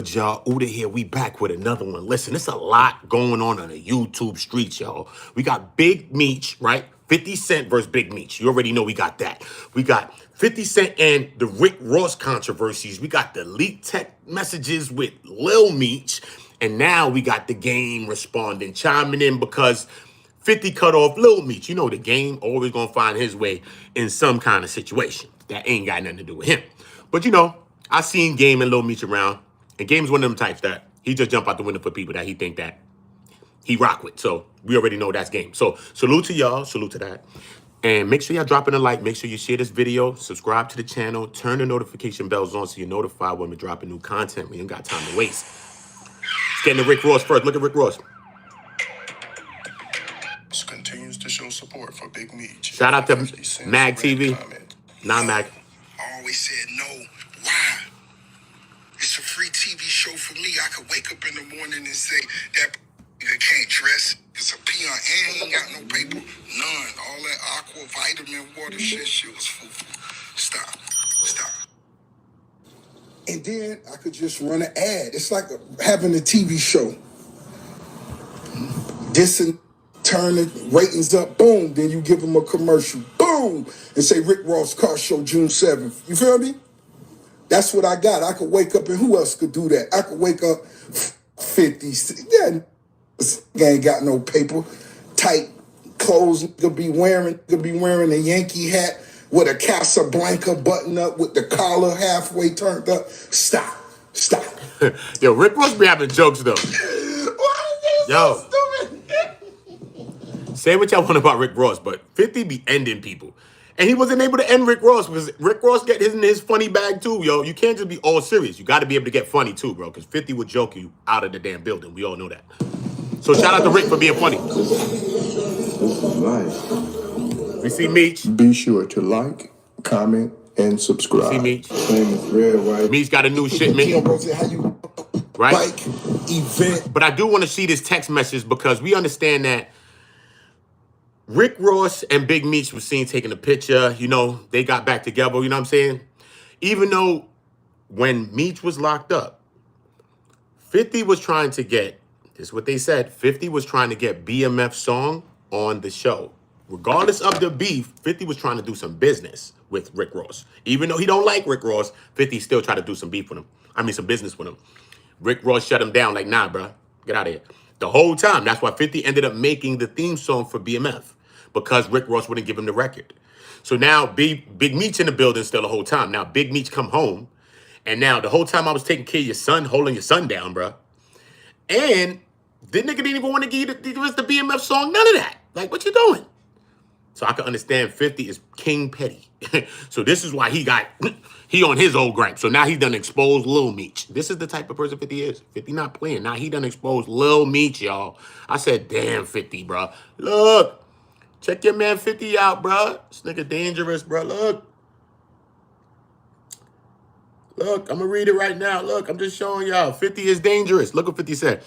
Y'all, OOTA here. We back with another one. Listen, there's a lot going on the YouTube streets, y'all. We got Big Meech, right? 50 Cent versus Big Meech. You already know we got that. We got 50 Cent and the Rick Ross controversies. We got the leaked text messages with Lil Meech. And now we got the game responding, chiming in because 50 cut off Lil Meech. You know the game always gonna find his way in some kind of situation. That ain't got nothing to do with him. But you know, I seen Game and Lil Meech around. And Game's one of them types that he just jump out the window for people that he think that he rock with. So we already know that's Game. So salute to y'all. Salute to that. And make sure y'all dropping a like. Make sure you share this video. Subscribe to the channel. Turn the notification bells on so you're notified when we're dropping new content. We ain't got time to waste. Let's get into Rick Ross first. Look at Rick Ross. Continues to show support for Big Meech. Shout out to Mag TV. Not Mag. I always said no. Why? It's a free TV show for me. I could wake up in the morning and say, that nigga can't dress. It's a peon and he ain't got no paper. None. All that aqua vitamin water shit was foo-foo. Stop. And then I could just run an ad. It's like having a TV show. This and turn the ratings up, boom. Then you give them a commercial, boom. And say Rick Ross car show June 7th. You feel me? That's what I got. I could wake up, and who else could do that? I could wake up 50. Yeah, ain't got no paper. Tight clothes could be wearing a Yankee hat with a Casablanca button up with the collar halfway turned up. Stop. Yo, Rick Ross be having jokes though. Why is so stupid? Say what y'all want about Rick Ross, but 50 be ending people. And he wasn't able to end Rick Ross because Rick Ross get his funny bag too, yo. You can't just be all serious. You got to be able to get funny too, bro, because 50 would joke you out of the damn building. We all know that. So shout out to Rick for being funny. This is nice. We see Meech. Be sure to like, comment, and subscribe. See Meech. Name is Red White. Meech got a new shipment. Right? Bike event. But I do want to see this text message because we understand that Rick Ross and Big Meech was seen taking a picture. You know, they got back together. You know what I'm saying? Even though when Meech was locked up, 50 was trying to get, this is what they said, 50 was trying to get BMF song on the show. Regardless of the beef, 50 was trying to do some business with Rick Ross. Even though he don't like Rick Ross, 50 still tried to do some beef with him. I mean, some business with him. Rick Ross shut him down like, nah, bro, get out of here. The whole time. That's why 50 ended up making the theme song for BMF. Because Rick Ross wouldn't give him the record. So now Big Meech in the building still the whole time. Now Big Meech come home. And now the whole time I was taking care of your son, holding your son down, bro. And the nigga didn't even want to give us the BMF song. None of that. Like, what you doing? So I can understand 50 is King Petty. So this is why he on his old gripe. So now he done exposed Lil Meech. This is the type of person 50 is. 50 not playing. Now he done exposed Lil Meech, y'all. I said, damn 50, bro. Look. Check your man 50 out, bro. This nigga dangerous, bro. Look, I'm going to read it right now. Look, I'm just showing y'all. 50 is dangerous. Look what 50 said.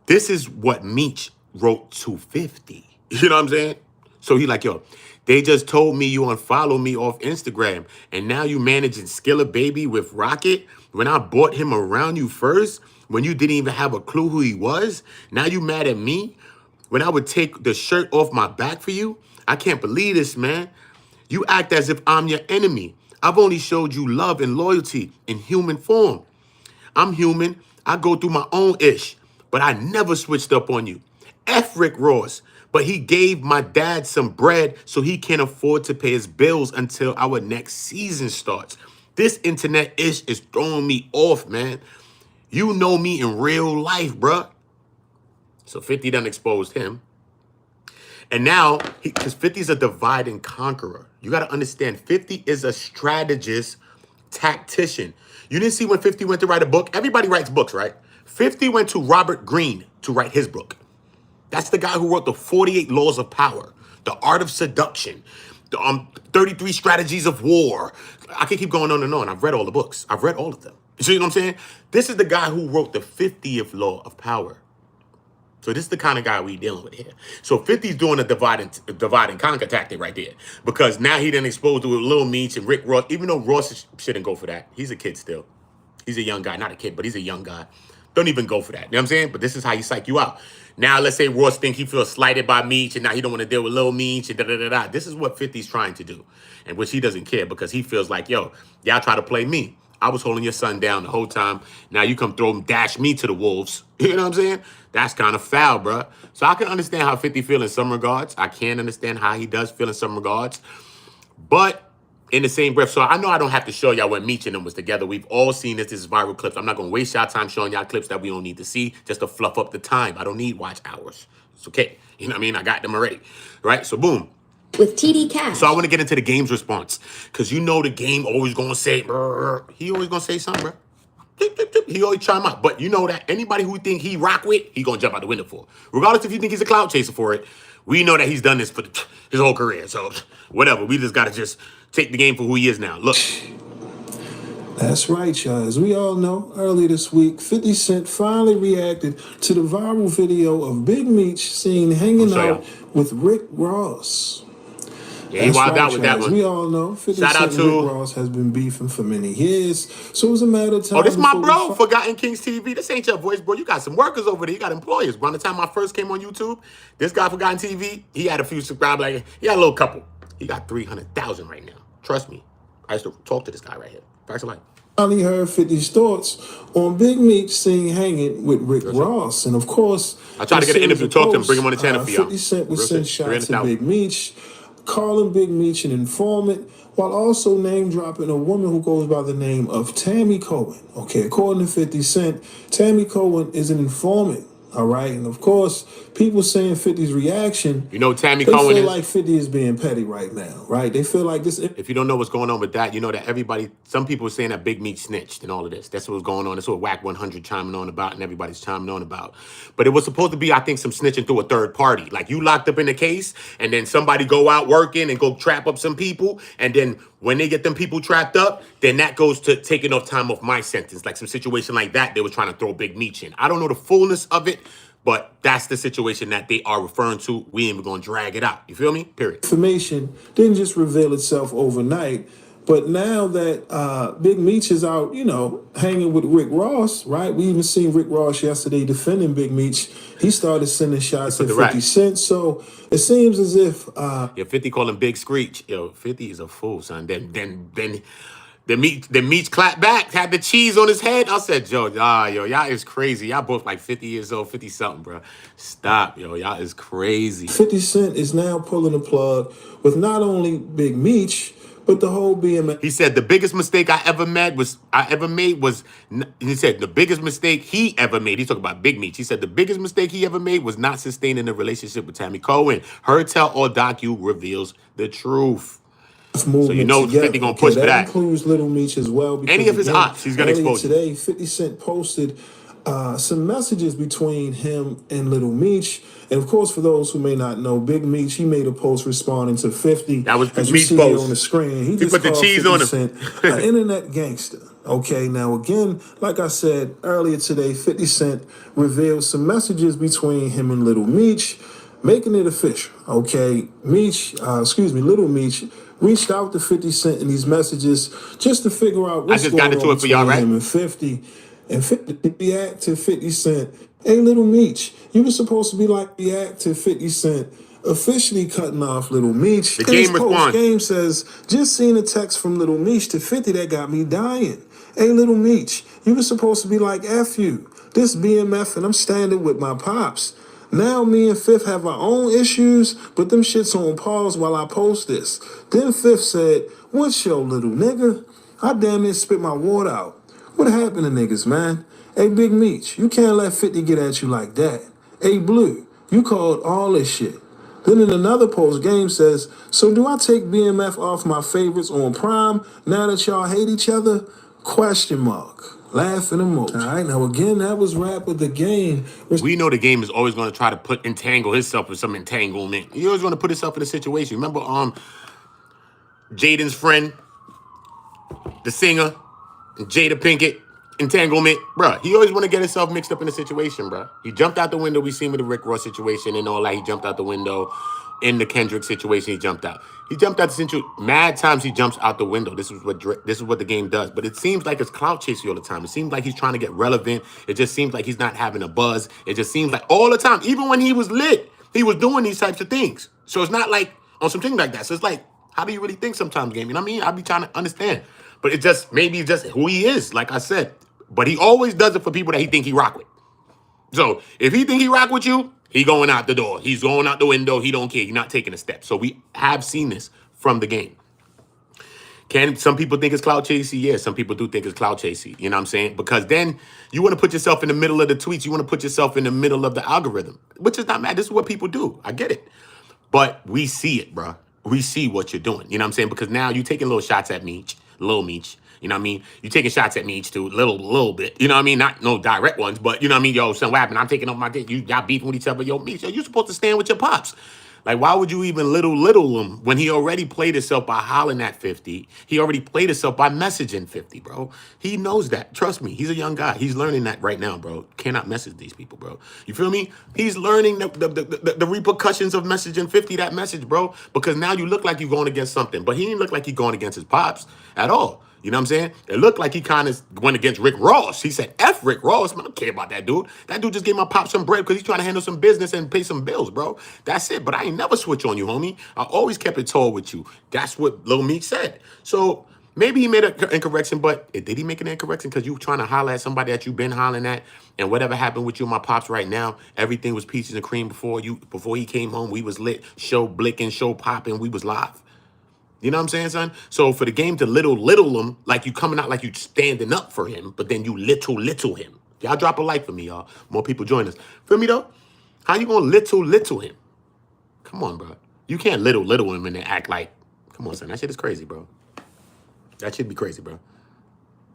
This is what Meech wrote to 50. You know what I'm saying? So he like, yo, they just told me you unfollow me off Instagram. And now you managing Skilla Baby with Rocket. When I bought him around you first, when you didn't even have a clue who he was. Now you mad at me? When I would take the shirt off my back for you, I can't believe this, man. You act as if I'm your enemy. I've only showed you love and loyalty in human form. I'm human. I go through my own ish, but I never switched up on you. F Rick Ross, but he gave my dad some bread so he can't afford to pay his bills until our next season starts. This internet ish is throwing me off, man. You know me in real life, bruh. So 50 done exposed him. And now, because 50 is a divide and conqueror. You got to understand, 50 is a strategist, tactician. You didn't see when 50 went to write a book? Everybody writes books, right? 50 went to Robert Greene to write his book. That's the guy who wrote the 48 Laws of Power, The Art of Seduction, the 33 Strategies of War. I can keep going on and on. I've read all the books. I've read all of them. You see what I'm saying? This is the guy who wrote the 50th Law of Power. So this is the kind of guy we dealing with here. So 50's doing a divide and conquer tactic right there. Because now he done exposed to Lil Meech and Rick Ross. Even though Ross shouldn't go for that. He's a kid still. He's a young guy, not a kid, but he's a young guy. Don't even go for that. You know what I'm saying? But this is how you psych you out. Now, let's say Ross think he feels slighted by Meech, and now he don't want to deal with Lil Meech, and da-da-da-da. This is what 50's trying to do, and which he doesn't care because he feels like, yo, y'all try to play me. I was holding your son down the whole time. Now you come throw him, dash me to the wolves. You know what I'm saying? That's kind of foul, bro. So I can understand how 50 feel in some regards. I can understand how he does feel in some regards. But in the same breath, so I know I don't have to show y'all when Meech and them was together. We've all seen this. This is viral clips. I'm not going to waste y'all time showing y'all clips that we don't need to see just to fluff up the time. I don't need watch hours. It's okay. You know what I mean? I got them already. Right? So boom. With TD Cash. So I want to get into the game's response. Because you know the game always going to say, he always going to say something, bro. He always chime out. But you know that anybody who think he rock with, he going to jump out the window for. Regardless if you think he's a clout chaser for it, we know that he's done this for his whole career. So whatever. We just got to just take the game for who he is now. Look. That's right, y'all. As we all know, earlier this week, 50 Cent finally reacted to the viral video of Big Meech seen hanging out with Rick Ross. Yeah, he wilded out with that one. As we all know, 50 Cent and Rick Ross has been beefing for many years, so it was a matter of time. Oh, this my bro, Forgotten Kings TV. This ain't your voice, bro. You got some workers over there. You got employers. By the time I first came on YouTube, this guy, Forgotten TV, he had a few subscribers. Like, he had a little couple. He got 300,000 right now. Trust me. I used to talk to this guy right here. Facts of life. Finally heard 50's thoughts on Big Meech seen hanging with Rick Ross. And of course, I tried to get an interview, talk to him, bring him on the channel for y'all. 50 Cent would send shots to Big Meech, calling Big Meech an informant, while also name dropping a woman who goes by the name of Tammy Cohen. Okay, according to 50 Cent, Tammy Cohen is an informant. All right, and of course, people saying 50's reaction. You know Tammy Cohen is? They feel like 50 is being petty right now, right? They feel like this. If you don't know what's going on with that, you know that everybody, some people are saying that Big Meech snitched and all of this. That's what's going on. That's what Whack 100 chiming on about and everybody's chiming on about. But it was supposed to be, I think, some snitching through a third party. Like you locked up in the case and then somebody go out working and go trap up some people. And then when they get them people trapped up, then that goes to taking off time off my sentence. Like some situation like that, they were trying to throw Big Meech in. I don't know the fullness of it, but that's the situation that they are referring to. We ain't even gonna drag it out. You feel me? Period. Information didn't just reveal itself overnight, but now that Big Meech is out, you know, hanging with Rick Ross, right? We even seen Rick Ross yesterday defending Big Meech. He started sending shots at 50 Cent. So it seems as if yeah, 50 call him Big Screech. Yo, 50 is a fool, son. Then the Meech clapped back, had the cheese on his head. I said, yo, y'all is crazy. Y'all both like 50 years old, 50 something, bro. Stop, yo, y'all is crazy. 50 Cent is now pulling the plug with not only Big Meech, but the whole BMF. He said the biggest mistake I ever made was, he said the biggest mistake he ever made, he's talking about Big Meech. He said the biggest mistake he ever made was not sustaining a relationship with Tammy Cohen. Her tell or docu reveals the truth. So you know 50 gonna push for that. That includes Lil Meech as well. Any of his ops, he's gonna expose today, 50 Cent posted some messages between him and Lil Meech. And of course, for those who may not know, Big Meech, he made a post responding to 50. That was as Meech's you see post. Here on the screen. He just put the cheese on him. An internet gangster. Okay, now again, like I said earlier today, 50 Cent revealed some messages between him and Lil Meech, making it official. Okay, Lil Meech reached out to 50 Cent in these messages just to figure out what's going on between him and 50. And 50 react to 50 Cent. Hey, Lil Meech, you were supposed to be like react to 50 Cent, officially cutting off Lil Meech. The game responds. Game says, just seen a text from Lil Meech to 50 that got me dying. Hey, Lil Meech, you were supposed to be like F you. This BMF and I'm standing with my pops. Now me and Fifth have our own issues, but them shit's on pause while I post this. Then Fifth said, what's your little nigga? I damn near spit my water out. What happened to niggas, man? Hey, Big Meech, you can't let 50 get at you like that. Hey, Blue, you called all this shit. Then in another post, Game says, so do I take BMF off my favorites on Prime now that y'all hate each other? Question mark. Laughing emoji. All right, now again, that was Rap with the Game. We know the Game is always going to try to entangle himself with some entanglement. He always going to put himself in a situation. Remember Jaden's friend, the singer, Jada Pinkett, entanglement, bruh. He always want to get himself mixed up in a situation, bruh. He jumped out the window. We seen with the Rick Ross situation and all that. He jumped out the window. in the Kendrick situation, he jumped out. He jumped out the situation. Mad times he jumps out the window. This is what the game does. But it seems like it's clout chasing all the time. It seems like he's trying to get relevant. It just seems like he's not having a buzz. It just seems like all the time, even when he was lit, he was doing these types of things. So it's not like on something like that. So it's like, how do you really think sometimes, game? You know what I mean? I be trying to understand. But it just, maybe it's just who he is, like I said. But he always does it for people that he think he rock with. So if he think he rock with you, he going out the door. He's going out the window. He don't care. He's not taking a step. So we have seen this from the game. Can some people think it's clout chasey? Yeah, some people do think it's clout chasey. You know what I'm saying? Because then you want to put yourself in the middle of the tweets. You want to put yourself in the middle of the algorithm, which is not mad. This is what people do. I get it. But we see it, bro. We see what you're doing. You know what I'm saying? Because now you're taking little shots at Meech, Lil Meech. You know what I mean? You're taking shots at Meech too, little bit. You know what I mean? Not no direct ones, but you know what I mean? Yo, son, what happened? I'm taking off my dick. You got beefing with each other. Yo, Meech, yo, you supposed to stand with your pops. Like, why would you even little him when he already played himself by hollering at 50? He already played himself by messaging 50, bro. He knows that. Trust me. He's a young guy. He's learning that right now, bro. Cannot message these people, bro. You feel me? He's learning the repercussions of messaging 50 that message, bro. Because now you look like you're going against something. But he didn't look like he's going against his pops at all. You know what I'm saying? It looked like he kind of went against Rick Ross. He said, F Rick Ross. Man, I don't care about that dude. That dude just gave my pop some bread because he's trying to handle some business and pay some bills, bro. That's it. But I ain't never switch on you, homie. I always kept it tall with you. That's what Lil Meech said. So maybe he made an incorrection, but did he make an incorrection because you trying to holler at somebody that you've been hollering at? And whatever happened with you and my pops right now, everything was peaches and cream before he came home. We was lit, show blicking, show popping. We was live. You know what I'm saying, son? So for the game to little him, like you coming out like you standing up for him, but then you little him. Y'all drop a like for me, y'all. More people join us. Feel me, though? How you gonna little him? Come on, bro. You can't little him and then act like, come on, son. That shit is crazy, bro. That should be crazy, bro.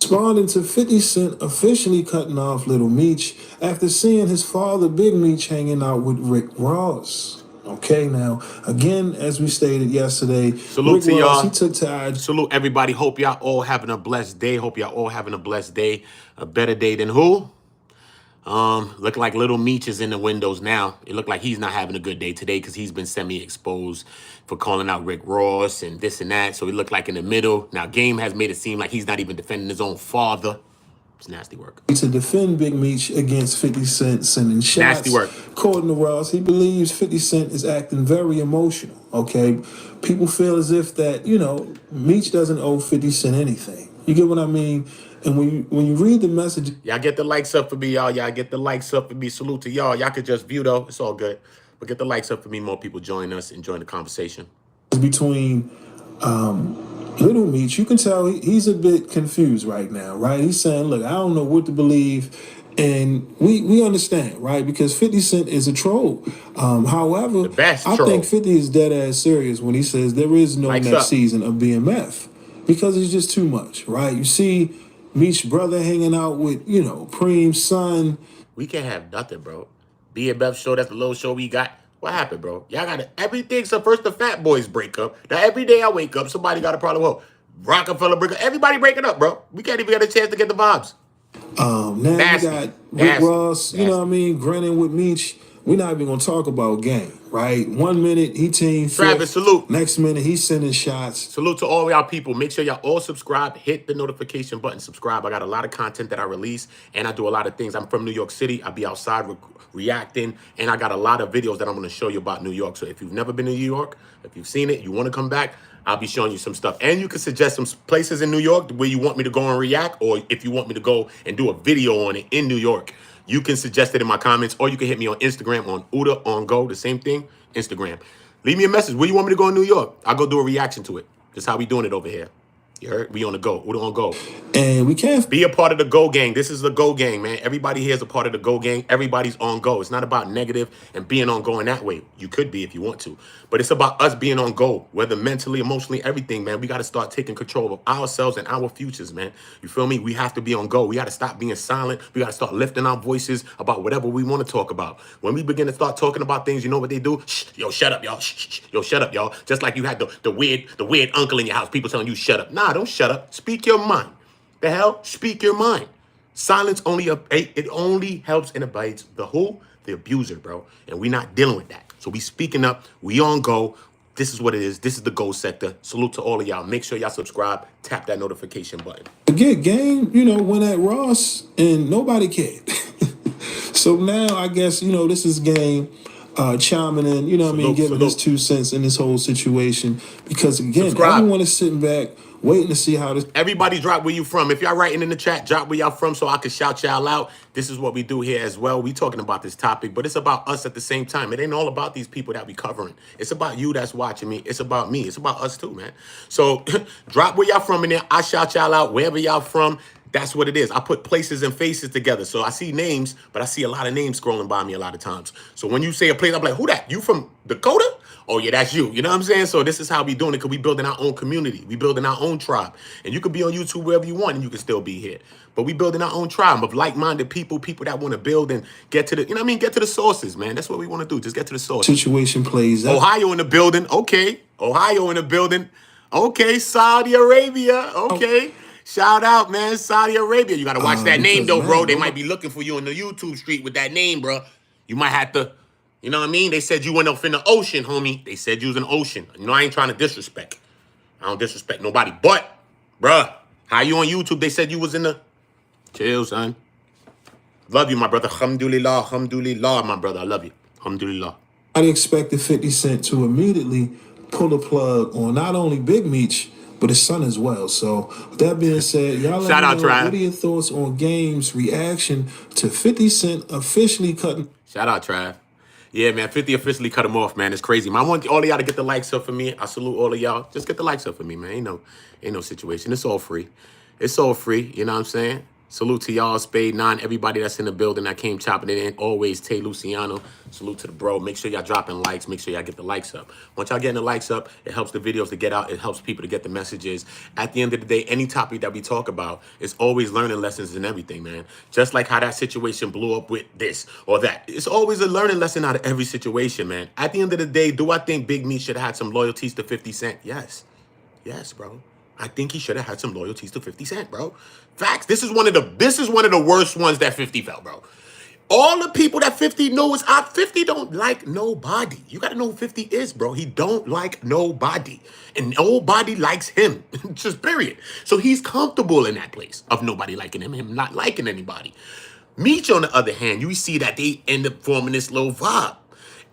Responding to 50 Cent officially cutting off Lil Meech after seeing his father, Big Meech, hanging out with Rick Ross. Okay, now, again, as we stated yesterday, Salute Rick to Ross, y'all. he took to IG. Salute everybody. Hope y'all all having a blessed day. Hope y'all all having a blessed day. A better day than who? Look like Lil Meech is in the windows now. It looked like he's not having a good day today because he's been semi-exposed for calling out Rick Ross and this and that. So he looked like in the middle. Now, Game has made it seem like he's not even defending his own father. It's nasty work. To defend Big Meech against 50 Cent sending shots. Nasty work. According to Ross, he believes 50 Cent is acting very emotional, okay? People feel as if that, you know, Meech doesn't owe 50 Cent anything. You get what I mean? And when you read the message... Y'all get the likes up for me, y'all. Y'all get the likes up for me. Salute to y'all. Y'all could just view, though. It's all good. But get the likes up for me. More people join us and join the conversation. Between Lil Meech, you can tell he's a bit confused right now, right? He's saying, look, I don't know what to believe. And we understand, right? Because 50 Cent is a troll. However, I think 50 is dead ass serious when he says there is no next season of BMF because it's just too much, right? You see Meech's brother hanging out with, you know, Preem's son. We can't have nothing, bro. BMF show, that's the little show we got. What happened, bro? Y'all got everything. So first the Fat Boys break up. Now every day I wake up, somebody got a problem. Well, Rockefeller break up. Everybody breaking up, bro. We can't even get a chance to get the vibes. Now nasty. You got Rick Ross, you know what I mean, grinning with Meech. We're not even gonna talk about game, right? 1 minute he team Travis, salute. Next minute he's sending shots. Salute to all y'all people. Make sure y'all all subscribe. Hit the notification button. Subscribe. I got a lot of content that I release, and I do a lot of things. I'm from New York City. I be outside reacting, and I got a lot of videos that I'm gonna show you about New York. So if you've never been to New York, if you've seen it, you want to come back, I'll be showing you some stuff. And you can suggest some places in New York where you want me to go and react, or if you want me to go and do a video on it in New York, you can suggest it in my comments, or you can hit me on Instagram on OOTA on Go, the same thing, Instagram. Leave me a message. Where you want me to go in New York? I'll go do a reaction to it. That's how we doing it over here. You heard? We on the go. OOTA on Go. And we can't be a part of the Go Gang. This is the Go Gang, man. Everybody here is a part of the Go Gang. Everybody's on Go. It's not about negative and being on Go in that way. You could be if you want to. But it's about us being on Go, whether mentally, emotionally, everything, man. We got to start taking control of ourselves and our futures, man. You feel me? We have to be on Go. We got to stop being silent. We got to start lifting our voices about whatever we want to talk about. When we begin to start talking about things, you know what they do? Shh, yo, shut up, y'all. Shh, shh, yo, shut up, y'all. Just like you had the weird uncle in your house. People telling you shut up. Nah, don't shut up. Speak your mind. The hell? Speak your mind. Silence only helps and abides the who? The abuser, bro. And we're not dealing with that. So we speaking up. We on go. This is what it is. This is the gold sector. Salute to all of y'all. Make sure y'all subscribe. Tap that notification button. Again, game, went at Ross and nobody cared. So now I guess, this is game chiming in, giving his 2 cents in this whole situation. Because again, Subscribe. everyone is sitting back, waiting to see how this. Everybody drop where you from. If y'all writing in the chat, drop where y'all from so I can shout y'all out. This is what we do here as well. We talking about this topic, but it's about us at the same time. It ain't all about these people that we covering. It's about you that's watching me. It's about me. It's about us too, man. So drop where y'all from in there. I shout y'all out wherever y'all from. That's what it is. I put places and faces together. So I see names, but I see a lot of names scrolling by me a lot of times. So when you say a place, I'm like, who that? You from Dakota? Oh, yeah, that's you. You know what I'm saying? So this is how we doing it, because we building our own community. We building our own tribe. And you could be on YouTube wherever you want, and you can still be here. But we building our own tribe of like-minded people that want to build and get to the, get to the sources, man. That's what we want to do. Just get to the source. Situation plays out. Ohio in the building. Okay. Ohio in the building. Okay. Saudi Arabia. Okay. Shout out, man. Saudi Arabia. You got to watch that name, though, bro. They might be looking for you on the YouTube street with that name, bro. You might have to, you know what I mean? They said you went off in the ocean, homie. They said you was in the ocean. I ain't trying to disrespect. I don't disrespect nobody. But, bruh, how you on YouTube? They said you was in the... Chill, son. Love you, my brother. Alhamdulillah, alhamdulillah, my brother. I love you. Alhamdulillah. I expected 50 Cent to immediately pull the plug on not only Big Meech, but his son as well. So with that being said, y'all let me know, what are your thoughts on Game's reaction to 50 Cent officially cutting? Shout out, Trav. Yeah, man, 50 officially cut him off, man. It's crazy. Man, I want all of y'all to get the likes up for me. I salute all of y'all. Just get the likes up for me, man. Ain't no situation. It's all free. It's all free. You know what I'm saying? Salute to y'all, Spade 9, everybody that's in the building that came chopping it in. Always, Tay Luciano. Salute to the bro. Make sure y'all dropping likes. Make sure y'all get the likes up. Once y'all getting the likes up, it helps the videos to get out. It helps people to get the messages. At the end of the day, any topic that we talk about is always learning lessons and everything, man. Just like how that situation blew up with this or that. It's always a learning lesson out of every situation, man. At the end of the day, do I think Big Meech should have had some loyalties to 50 Cent? Yes. Yes, bro. I think he should have had some loyalties to 50 Cent, bro. Facts. This is one of the worst ones that 50 felt, bro. All the people that 50 know is 50 don't like nobody. You gotta know who 50 is, bro. He don't like nobody. And nobody likes him. Just period. So he's comfortable in that place of nobody liking him not liking anybody. Meech, on the other hand, you see that they end up forming this little vibe.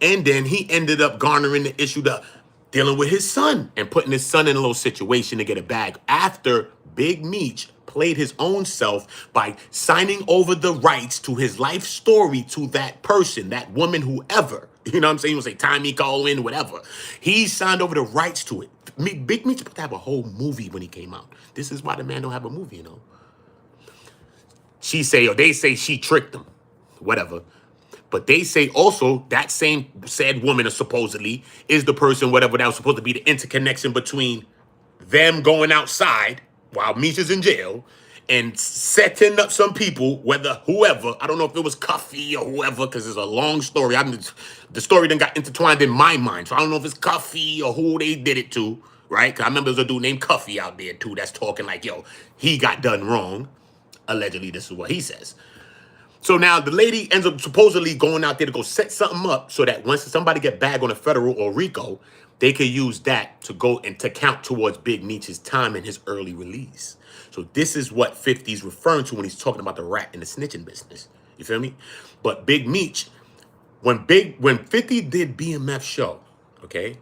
And then he ended up garnering the issue to dealing with his son and putting his son in a little situation to get a bag after Big Meech played his own self by signing over the rights to his life story to that person, that woman, whoever. You know what I'm saying? He was like, Tommy Cohen, whatever. He signed over the rights to it. Big Meech supposed to have a whole movie when he came out. This is why the man don't have a movie, you know? They say she tricked him. Whatever. But they say also that same said woman supposedly is the person, whatever, that was supposed to be the interconnection between them going outside while Meech is in jail and setting up some people, whoever, I don't know if it was Cuffy or whoever, because it's a long story. The story then got intertwined in my mind. So I don't know if it's Cuffy or who they did it to, right? Because I remember there's a dude named Cuffy out there too that's talking like, yo, he got done wrong. Allegedly, this is what he says. So now the lady ends up supposedly going out there to go set something up so that once somebody get bagged on a federal or RICO, they could use that to go and to count towards Big Meech's time and his early release. So this is what 50's referring to when he's talking about the rat and the snitching business. You feel me? But Big Meech, when 50 did BMF show, okay,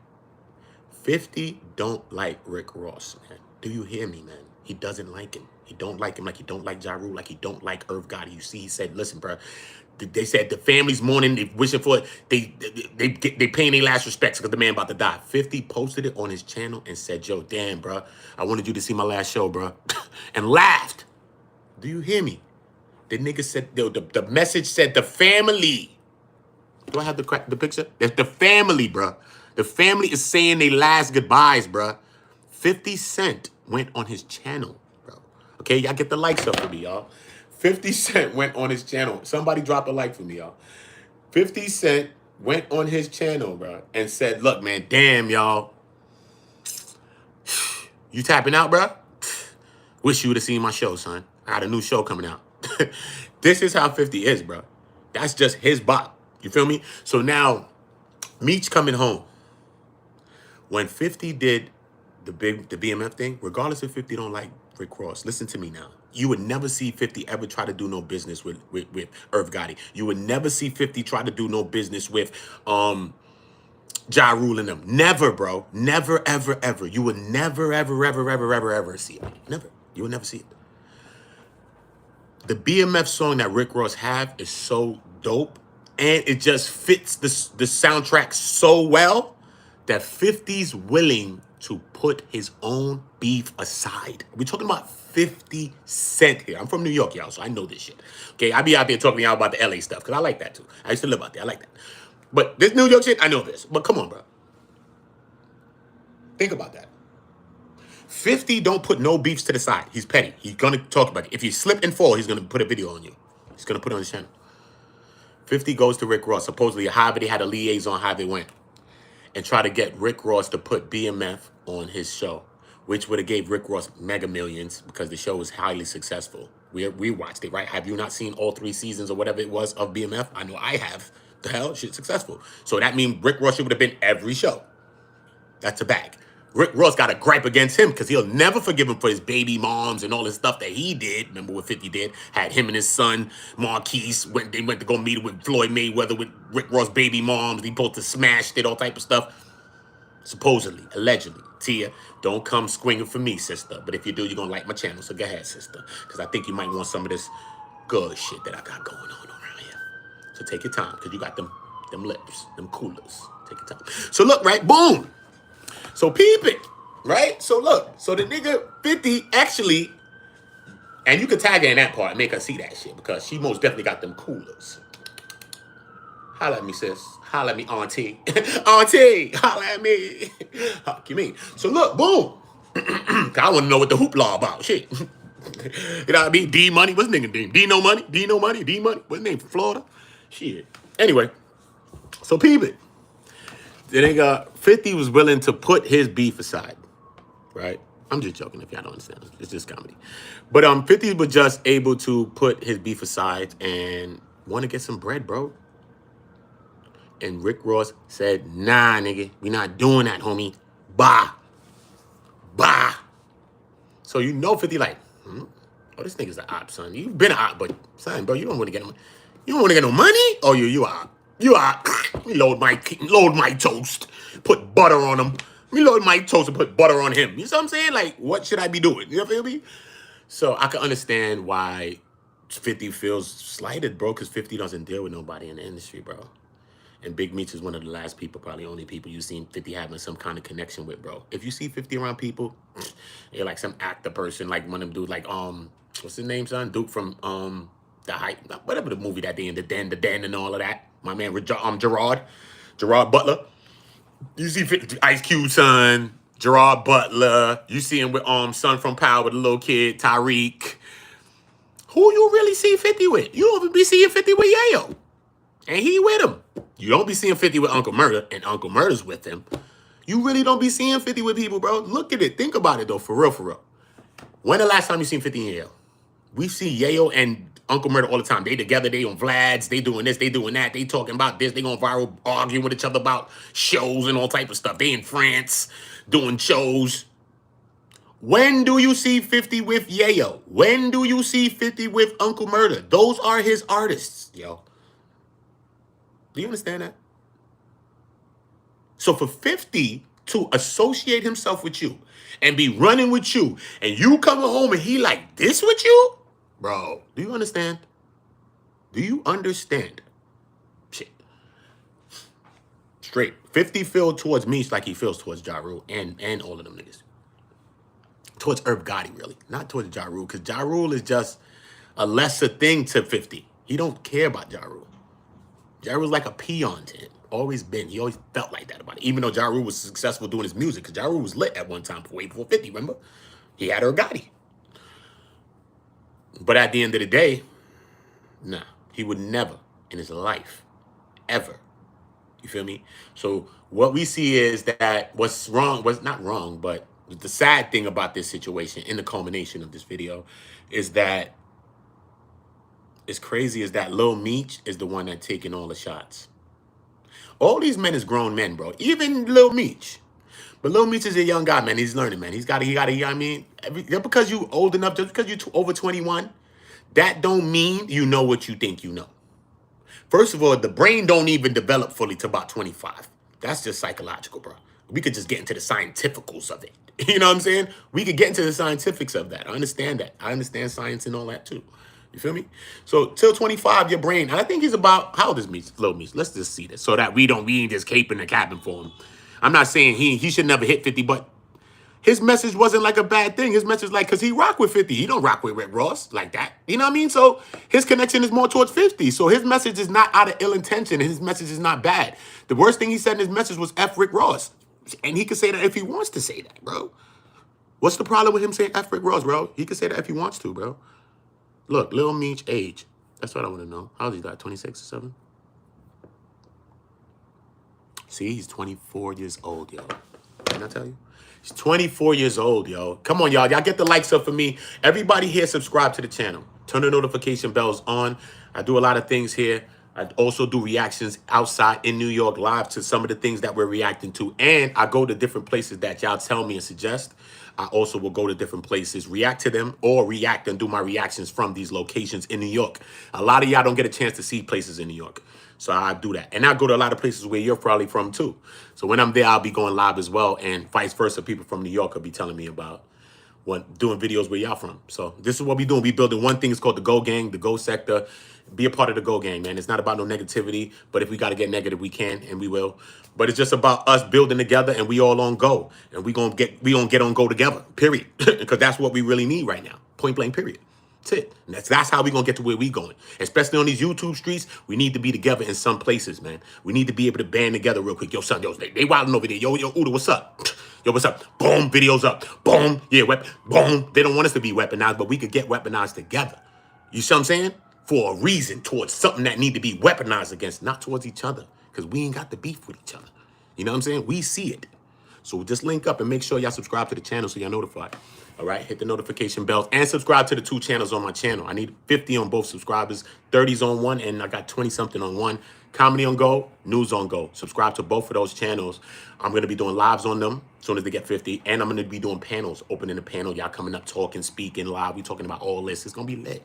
50 don't like Rick Ross, man. Do you hear me, man? He doesn't like him. He don't like him like he don't like Ja Rule, like he don't like Irv Gotti. You see, he said, listen, bro, they said the family's mourning, they wishing for it, they paying their last respects because the man about to die. 50 posted it on his channel and said, yo, damn, bro, I wanted you to see my last show, bro, and laughed. Do you hear me? The nigga said, the message said the family. Do I have the picture? That's the family, bro. The family is saying they last goodbyes, bro. 50 Cent went on his channel, bro. Okay, y'all get the likes up for me, y'all. 50 Cent went on his channel. Somebody drop a like for me, y'all. 50 Cent went on his channel, bro, and said, look, man, damn, y'all. You tapping out, bro? Wish you would have seen my show, son. I got a new show coming out. This is how 50 is, bro. That's just his bop. You feel me? So now Meech coming home. When 50 did the BMF thing, regardless if 50 don't like Rick Ross, listen to me now. You would never see 50 ever try to do no business with Irv Gotti. You would never see 50 try to do no business with Ja Rule and them. Never, bro. Never, ever, ever. You would never, ever, ever, ever, ever, ever see it. Never. You would never see it. The BMF song that Rick Ross have is so dope, and it just fits the soundtrack so well that 50's willing to put his own beef aside. We're talking about 50 Cent here. I'm from New York, y'all, so I know this shit. Okay, I be out there talking to y'all about the LA stuff, because I like that too. I used to live out there. I like that. But this New York shit, I know this. But come on, bro. Think about that. 50 don't put no beefs to the side. He's petty. He's going to talk about it. If you slip and fall, he's going to put a video on you. He's going to put it on his channel. 50 goes to Rick Ross, supposedly however they had a liaison, how they went, and try to get Rick Ross to put BMF on his show, which would have gave Rick Ross mega millions because the show was highly successful. We watched it, right? Have you not seen all 3 seasons or whatever it was of BMF? I know I have. The hell? Shit's successful. So that means Rick Ross would have been every show. That's a bag. Rick Ross got a gripe against him because he'll never forgive him for his baby moms and all this stuff that he did. Remember what 50 did? Had him and his son, Marquise, they went to go meet with Floyd Mayweather with Rick Ross' baby moms. He both smashed it, all type of stuff. Supposedly, allegedly. Tia, don't come swinging for me, sister. But if you do, you're going to like my channel. So go ahead, sister. Because I think you might want some of this good shit that I got going on around here. So take your time because you got them lips, them coolers. Take your time. So look, right? Boom. So peep it, right? So look, so the nigga 50 actually, and you can tag her in that part and make her see that shit because she most definitely got them coolers. Holla at me, sis. Holla at me, auntie. Auntie, holla at me. Fuck you mean? So look, boom. I want to know what the hoopla about. Shit. You know what I mean? D Money. What's nigga name? D No Money? D No Money? D Money? What's his name? From Florida? Shit. Anyway, so peep it. The nigga 50 was willing to put his beef aside, right? I'm just joking if y'all don't understand. It's just comedy. But 50 was just able to put his beef aside and want to get some bread, bro. And Rick Ross said, nah, nigga, we not doing that, homie. Bah. Bah. So you know 50 like, oh, this nigga's an op, son. You've been an op, but son, bro, you don't want to get no money? Oh, you op. You are. Me load my toast. Put butter on him. Me load my toast and put butter on him. You see what I'm saying? Like, what should I be doing? You feel me? So I can understand why 50 feels slighted, bro, because 50 doesn't deal with nobody in the industry, bro. And Big Meech is one of the last people, probably only people you've seen 50 having some kind of connection with, bro. If you see 50 around people, you're like some actor person, like one of them dudes, like, what's his name, son? Duke from, The Hype, whatever the movie that they in, the Den and all of that. My man, Gerard Butler. You see 50, Ice Cube son, Gerard Butler. You see him with Son from Power with the little kid, Tyreek. Who you really see 50 with? You don't be seeing 50 with Yayo. And he with him. You don't be seeing 50 with Uncle Murder, and Uncle Murder's with him. You really don't be seeing 50 with people, bro. Look at it. Think about it, though, for real, for real. When the last time you seen 50 and Yayo? We see Yayo and Uncle Murder all the time. They together, they on Vlad's, they doing this, they doing that, they talking about this, they going viral, arguing with each other about shows and all type of stuff. They in France doing shows. When do you see 50 with Yayo? When do you see 50 with Uncle Murder? Those are his artists, yo. Do you understand that? So for 50 to associate himself with you and be running with you, and you coming home and he like this with you? Bro, do you understand? Do you understand? Shit. Straight. 50 feel towards Meech like he feels towards Ja Rule and all of them niggas. Towards Irv Gotti, really. Not towards Ja Rule, because Ja Rule is just a lesser thing to 50. He don't care about Ja Rule. Ja Rule's like a peon to him. Always been. He always felt like that about it. Even though Ja Rule was successful doing his music, because Ja Rule was lit at one time, way before 50, remember? He had Irv Gotti. But at the end of the day, nah, he would never in his life, ever. You feel me? So what we see is that what's not wrong, but the sad thing about this situation in the culmination of this video is that it's crazy is that Lil Meech is the one that's taking all the shots. All these men is grown men, bro. Even Lil Meech. But Lil Meech is a young guy, man. He's learning, man. He got to, I mean, just because you old enough, just because you over 21, that don't mean you know what you think you know. First of all, the brain don't even develop fully to about 25. That's just psychological, bro. We could just get into the scientificals of it. You know what I'm saying? We could get into the scientifics of that. I understand that. I understand science and all that too. You feel me? So till 25, your brain, and I think he's about, how old is Meech? Lil Meech. Let's just see this so that we ain't just caping the cabin for him. I'm not saying he should never hit 50, but his message wasn't like a bad thing. His message like, because he rock with 50. He don't rock with Rick Ross like that. You know what I mean? So his connection is more towards 50. So his message is not out of ill intention. His message is not bad. The worst thing he said in his message was F Rick Ross. And he could say that if he wants to say that, bro. What's the problem with him saying F Rick Ross, bro? He could say that if he wants to, bro. Look, Lil Meech age. That's what I want to know. How old is he got? 26 or 7? See, he's 24 years old, yo. Didn't I tell you? He's 24 years old, yo. Come on, y'all. Y'all get the likes up for me. Everybody here, subscribe to the channel. Turn the notification bells on. I do a lot of things here. I also do reactions outside in New York live to some of the things that we're reacting to. And I go to different places that y'all tell me and suggest. I also will go to different places, react to them, or react and do my reactions from these locations in New York. A lot of y'all don't get a chance to see places in New York. So I do that. And I go to a lot of places where you're probably from too. So when I'm there, I'll be going live as well. And vice versa, people from New York will be telling me about doing videos where y'all from. So this is what we doing. We building one thing. It's called the Go Gang, the Go Sector. Be a part of the Go Gang, man. It's not about no negativity, but if we got to get negative, we can and we will. But it's just about us building together, and we all on go, and we gonna get on go together. Period. Because that's what we really need right now. Point blank. Period. That's it. And that's how we gonna get to where we going. Especially on these YouTube streets, we need to be together in some places, man. We need to be able to band together real quick. Yo, son, yo, they wilding over there. Yo, OOTA, what's up? Yo, what's up? Boom, videos up. Boom, yeah, boom. They don't want us to be weaponized, but we could get weaponized together. You see what I'm saying? For a reason, towards something that need to be weaponized against, not towards each other. Because we ain't got the beef with each other. You know what I'm saying? We see it. So just link up and make sure y'all subscribe to the channel so y'all notified. All right, hit the notification bells and subscribe to the 2 channels on my channel. I need 50 on both subscribers, 30s on one, and I got 20 something on one. Comedy on Go, News on Go. Subscribe to both of those channels. I'm going to be doing lives on them as soon as they get 50. And I'm going to be doing panels, opening the panel. Y'all coming up, talking, speaking live. We talking about all this. It's going to be lit.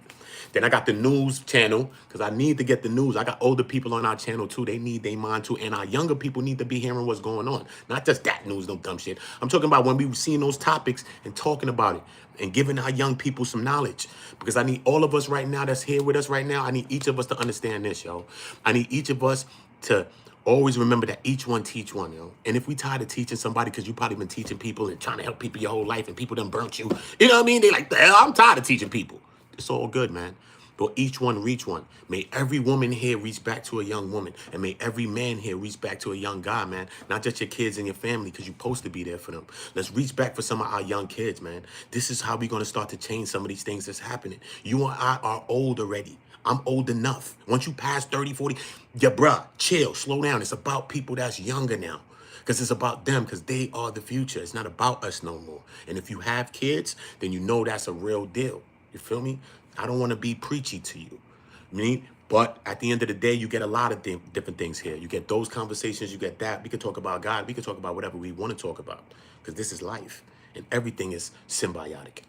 Then I got the news channel because I need to get the news. I got older people on our channel too. They need their mind too. And our younger people need to be hearing what's going on. Not just that news, no dumb shit. I'm talking about when we were seeing those topics and talking about it and giving our young people some knowledge. Because I need all of us right now that's here with us right now. I need each of us to understand this, yo. I need each of us to always remember that each one teach one, yo. And if we tired of teaching somebody, because you probably been teaching people and trying to help people your whole life and people done burnt you. You know what I mean? They like, the hell, I'm tired of teaching people. It's all good, man. But each one reach one. May every woman here reach back to a young woman. And may every man here reach back to a young guy, man. Not just your kids and your family, because you're supposed to be there for them. Let's reach back for some of our young kids, man. This is how we're going to start to change some of these things that's happening. You and I are old already. I'm old enough. Once you pass 30, 40, yeah, bruh, chill, slow down. It's about people that's younger now. Because it's about them, because they are the future. It's not about us no more. And if you have kids, then you know that's a real deal. You feel me? I don't want to be preachy to you. But at the end of the day, you get a lot of different things here. You get those conversations, you get that. We can talk about God. We can talk about whatever we want to talk about, because this is life. And everything is symbiotic.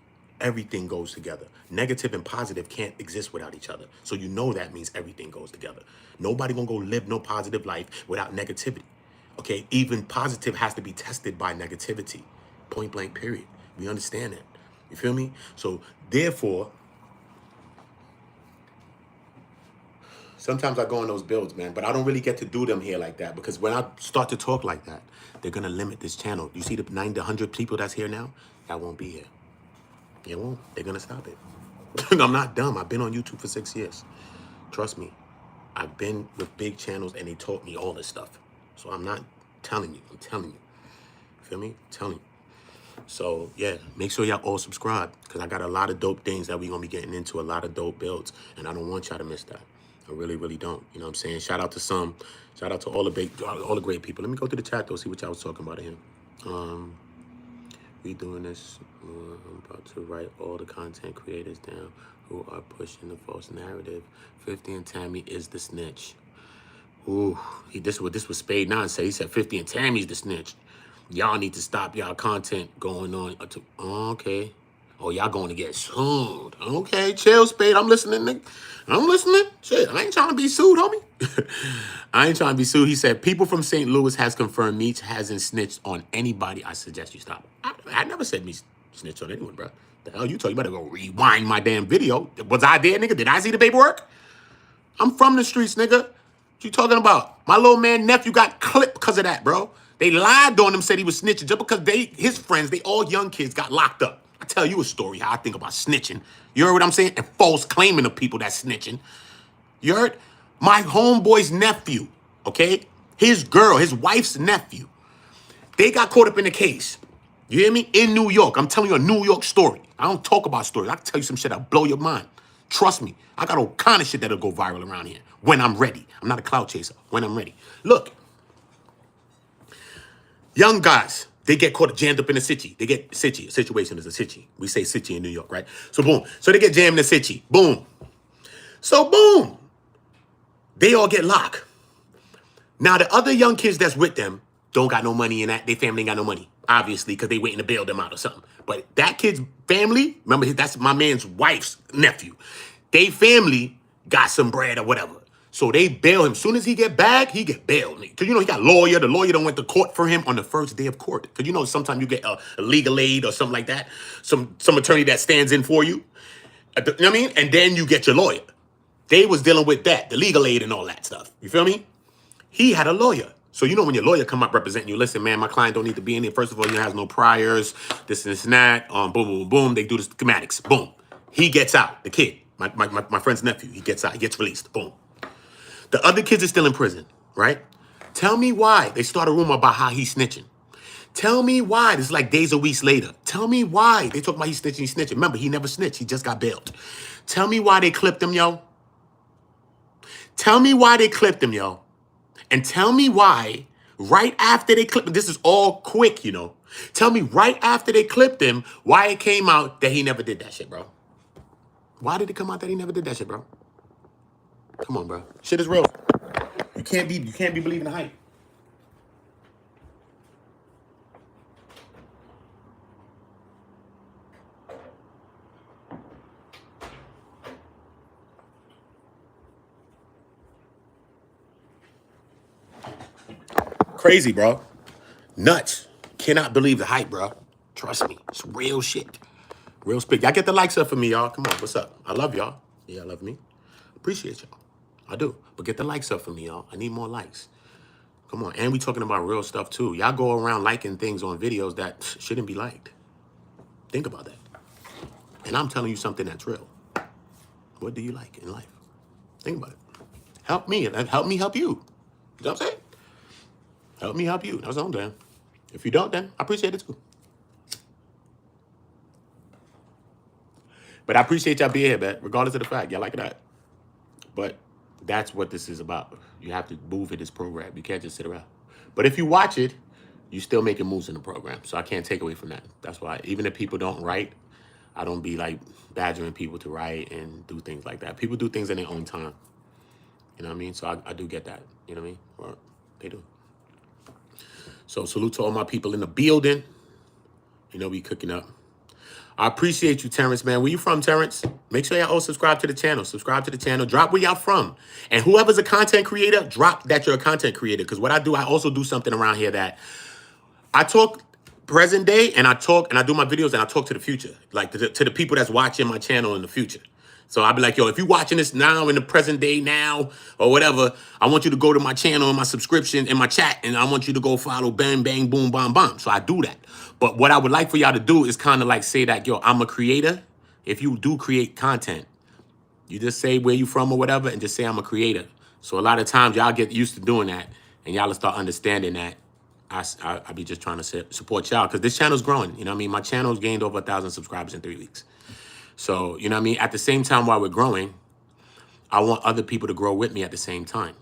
Everything goes together. Negative and positive can't exist without each other. So you know that means everything goes together. Nobody gonna go live no positive life without negativity. Okay, even positive has to be tested by negativity. Point blank, period. We understand that. You feel me? So therefore, sometimes I go on those builds, man, but I don't really get to do them here like that, because when I start to talk like that, they're going to limit this channel. You see the 90 to 100 people that's here now? That won't be here. It won't. They're going to stop it. I'm not dumb. I've been on YouTube for 6 years. Trust me. I've been with big channels, and they taught me all this stuff. So I'm not telling you. I'm telling you. Feel me? I'm telling you. So, yeah, make sure y'all all subscribe, because I got a lot of dope things that we're going to be getting into, a lot of dope builds, and I don't want y'all to miss that. I really, really don't. You know what I'm saying? Shout out to some. Shout out to all the great people. Let me go to the chat, though, see what y'all was talking about here. We doing this. I'm about to write all the content creators down who are pushing the false narrative. 50 and Tammy is the snitch. Ooh, this was Spade 9 said. He said 50 and Tammy's the snitch. Y'all need to stop y'all content going on. Okay. Oh, y'all going to get sued. Okay, chill, Spade. I'm listening, nigga. I'm listening. Shit, I ain't trying to be sued, homie. I ain't trying to be sued. He said, people from St. Louis has confirmed Meech hasn't snitched on anybody. I suggest you stop. I never said Meech snitched on anyone, bro. The hell you talking? You better go rewind my damn video. Was I there, nigga? Did I see the paperwork? I'm from the streets, nigga. What you talking about? My little man nephew got clipped because of that, bro. They lied on him, said he was snitching just because his friends, they all young kids, got locked up. I tell you a story how I think about snitching. You heard what I'm saying? And false claiming of people that's snitching. You heard? My homeboy's nephew, okay? His girl, his wife's nephew. They got caught up in the case. You hear me? In New York. I'm telling you a New York story. I don't talk about stories. I can tell you some shit that'll blow your mind. Trust me. I got all kind of shit that'll go viral around here when I'm ready. I'm not a clout chaser. When I'm ready. Look. Young guys, they get caught jammed up in a city. They get city. A situation is a city. We say city in New York, right? So boom. So they get jammed in a city. Boom. So boom. They all get locked. Now the other young kids that's with them don't got no money in that. Their family ain't got no money, obviously, because they waiting to bail them out or something. But that kid's family, remember, that's my man's wife's nephew. They family got some bread or whatever. So they bail him. Soon as he get back, he get bailed. Because, you know, he got lawyer. The lawyer done went to court for him on the first day of court. Because, you know, sometimes you get a legal aid or something like that. Some attorney that stands in for you. You know what I mean? And then you get your lawyer. They was dealing with that, the legal aid and all that stuff. You feel me? He had a lawyer. So, you know, when your lawyer come up representing you, listen, man, my client don't need to be in here. First of all, he has no priors, this and this and that. Boom, boom, boom. They do the schematics. Boom. He gets out. The kid, my friend's nephew, he gets out. He gets released. Boom. The other kids are still in prison, right? Tell me why. They start a rumor about how he's snitching. Tell me why. This is like days or weeks later. Tell me why. They talk about he's snitching, Remember, he never snitched. He just got bailed. Tell me why they clipped him, yo. Tell me why they clipped him, yo. And tell me why, right after they clipped him, this is all quick, you know. Tell me right after they clipped him, why it came out that he never did that shit, bro. Why did it come out that he never did that shit, bro? Come on, bro. Shit is real. You can't be believing the hype. Crazy, bro. Nuts. Cannot believe the hype, bro. Trust me. It's real shit. Real speak. Y'all get the likes up for me, y'all. Come on. What's up? I love y'all. Yeah, I love me. Appreciate y'all. I do. But get the likes up for me, y'all. I need more likes. Come on. And we talking about real stuff, too. Y'all go around liking things on videos that shouldn't be liked. Think about that. And I'm telling you something that's real. What do you like in life? Think about it. Help me. Help me help you. You know what I'm saying? Help me help you. That's what I'm doing. If you don't, then I appreciate it too. But I appreciate y'all being here, man, regardless of the fact. Y'all like that. But that's what this is about. You have to move in this program. You can't just sit around. But if you watch it, you still making moves in the program. So I can't take away from that. That's why even if people don't write, I don't be like badgering people to write and do things like that. People do things in their own time. You know what I mean? So I do get that. You know what I mean? Or they do. So salute to all my people in the building. You know we cooking up. I appreciate you, Terrence, man. Where you from, Terrence? Make sure y'all all subscribe to the channel. Subscribe to the channel. Drop where y'all from. And whoever's a content creator, drop that you're a content creator. Because what I do, I also do something around here that I talk present day and I do my videos and I talk to the future. Like to the people that's watching my channel in the future. So I'll be like, yo, if you're watching this now in the present day now or whatever, I want you to go to my channel and my subscription and my chat and I want you to go follow bang, bang, boom, bam, bam. So I do that. But what I would like for y'all to do is kind of like say that, yo, I'm a creator. If you do create content, you just say where you from or whatever and just say I'm a creator. So a lot of times y'all get used to doing that and y'all will start understanding that I be just trying to support y'all because this channel's growing. You know what I mean? My channel's gained over 1,000 subscribers in 3 weeks. So, you know what I mean? At the same time while we're growing, I want other people to grow with me at the same time.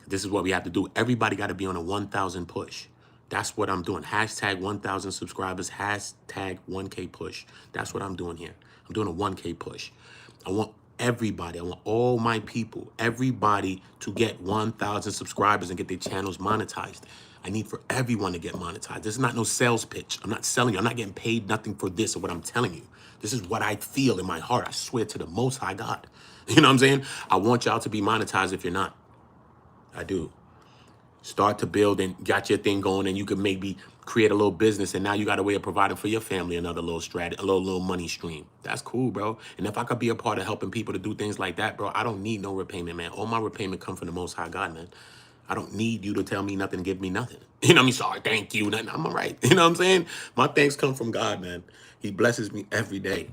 This is what we have to do. Everybody got to be on a 1,000 push. That's what I'm doing. Hashtag 1,000 subscribers. Hashtag 1K push. That's what I'm doing here. I'm doing a 1K push. I want everybody. I want all my people, everybody to get 1,000 subscribers and get their channels monetized. I need for everyone to get monetized. This is not no sales pitch. I'm not selling you. I'm not getting paid nothing for this or what I'm telling you. This is what I feel in my heart. I swear to the Most High God. You know what I'm saying? I want y'all to be monetized if you're not. I do. Start to build and got your thing going, and you can maybe create a little business, and now you got a way of providing for your family another little strategy, a little money stream. That's cool, bro. And if I could be a part of helping people to do things like that, bro, I don't need no repayment, man. All my repayment come from the Most High God, man. I don't need you to tell me nothing, give me nothing. You know what I mean? Sorry, thank you. Nothing. I'm all right. You know what I'm saying? My thanks come from God, man. He blesses me every day.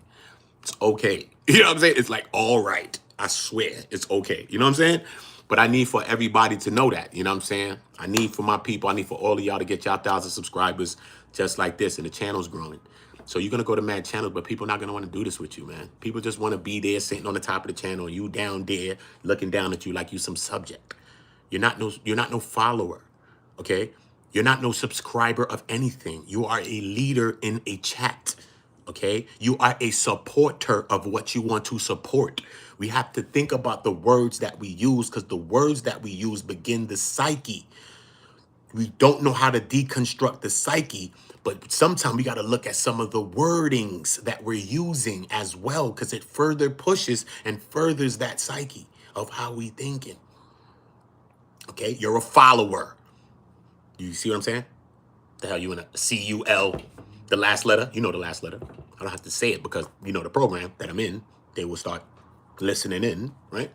It's okay. You know what I'm saying? It's like, all right. I swear, it's okay. You know what I'm saying? But I need for everybody to know that. You know what I'm saying? I need for my people, I need for all of y'all to get y'all 1,000 subscribers just like this. And the channel's growing. So you're going to go to mad channels, but people are not going to want to do this with you, man. People just want to be there sitting on the top of the channel, you down there looking down at you like you some subject. You're not no follower, okay? You're not no subscriber of anything. You are a leader in a chat, okay? You are a supporter of what you want to support. We have to think about the words that we use, because the words that we use begin the psyche. We don't know how to deconstruct the psyche, but sometimes we got to look at some of the wordings that we're using as well, because it further pushes and furthers that psyche of how we thinking. Okay, you're a follower. You see what I'm saying? The hell you in a C-U-L, the last letter? You know the last letter. I don't have to say it because you know the program that I'm in. They will start listening in, right?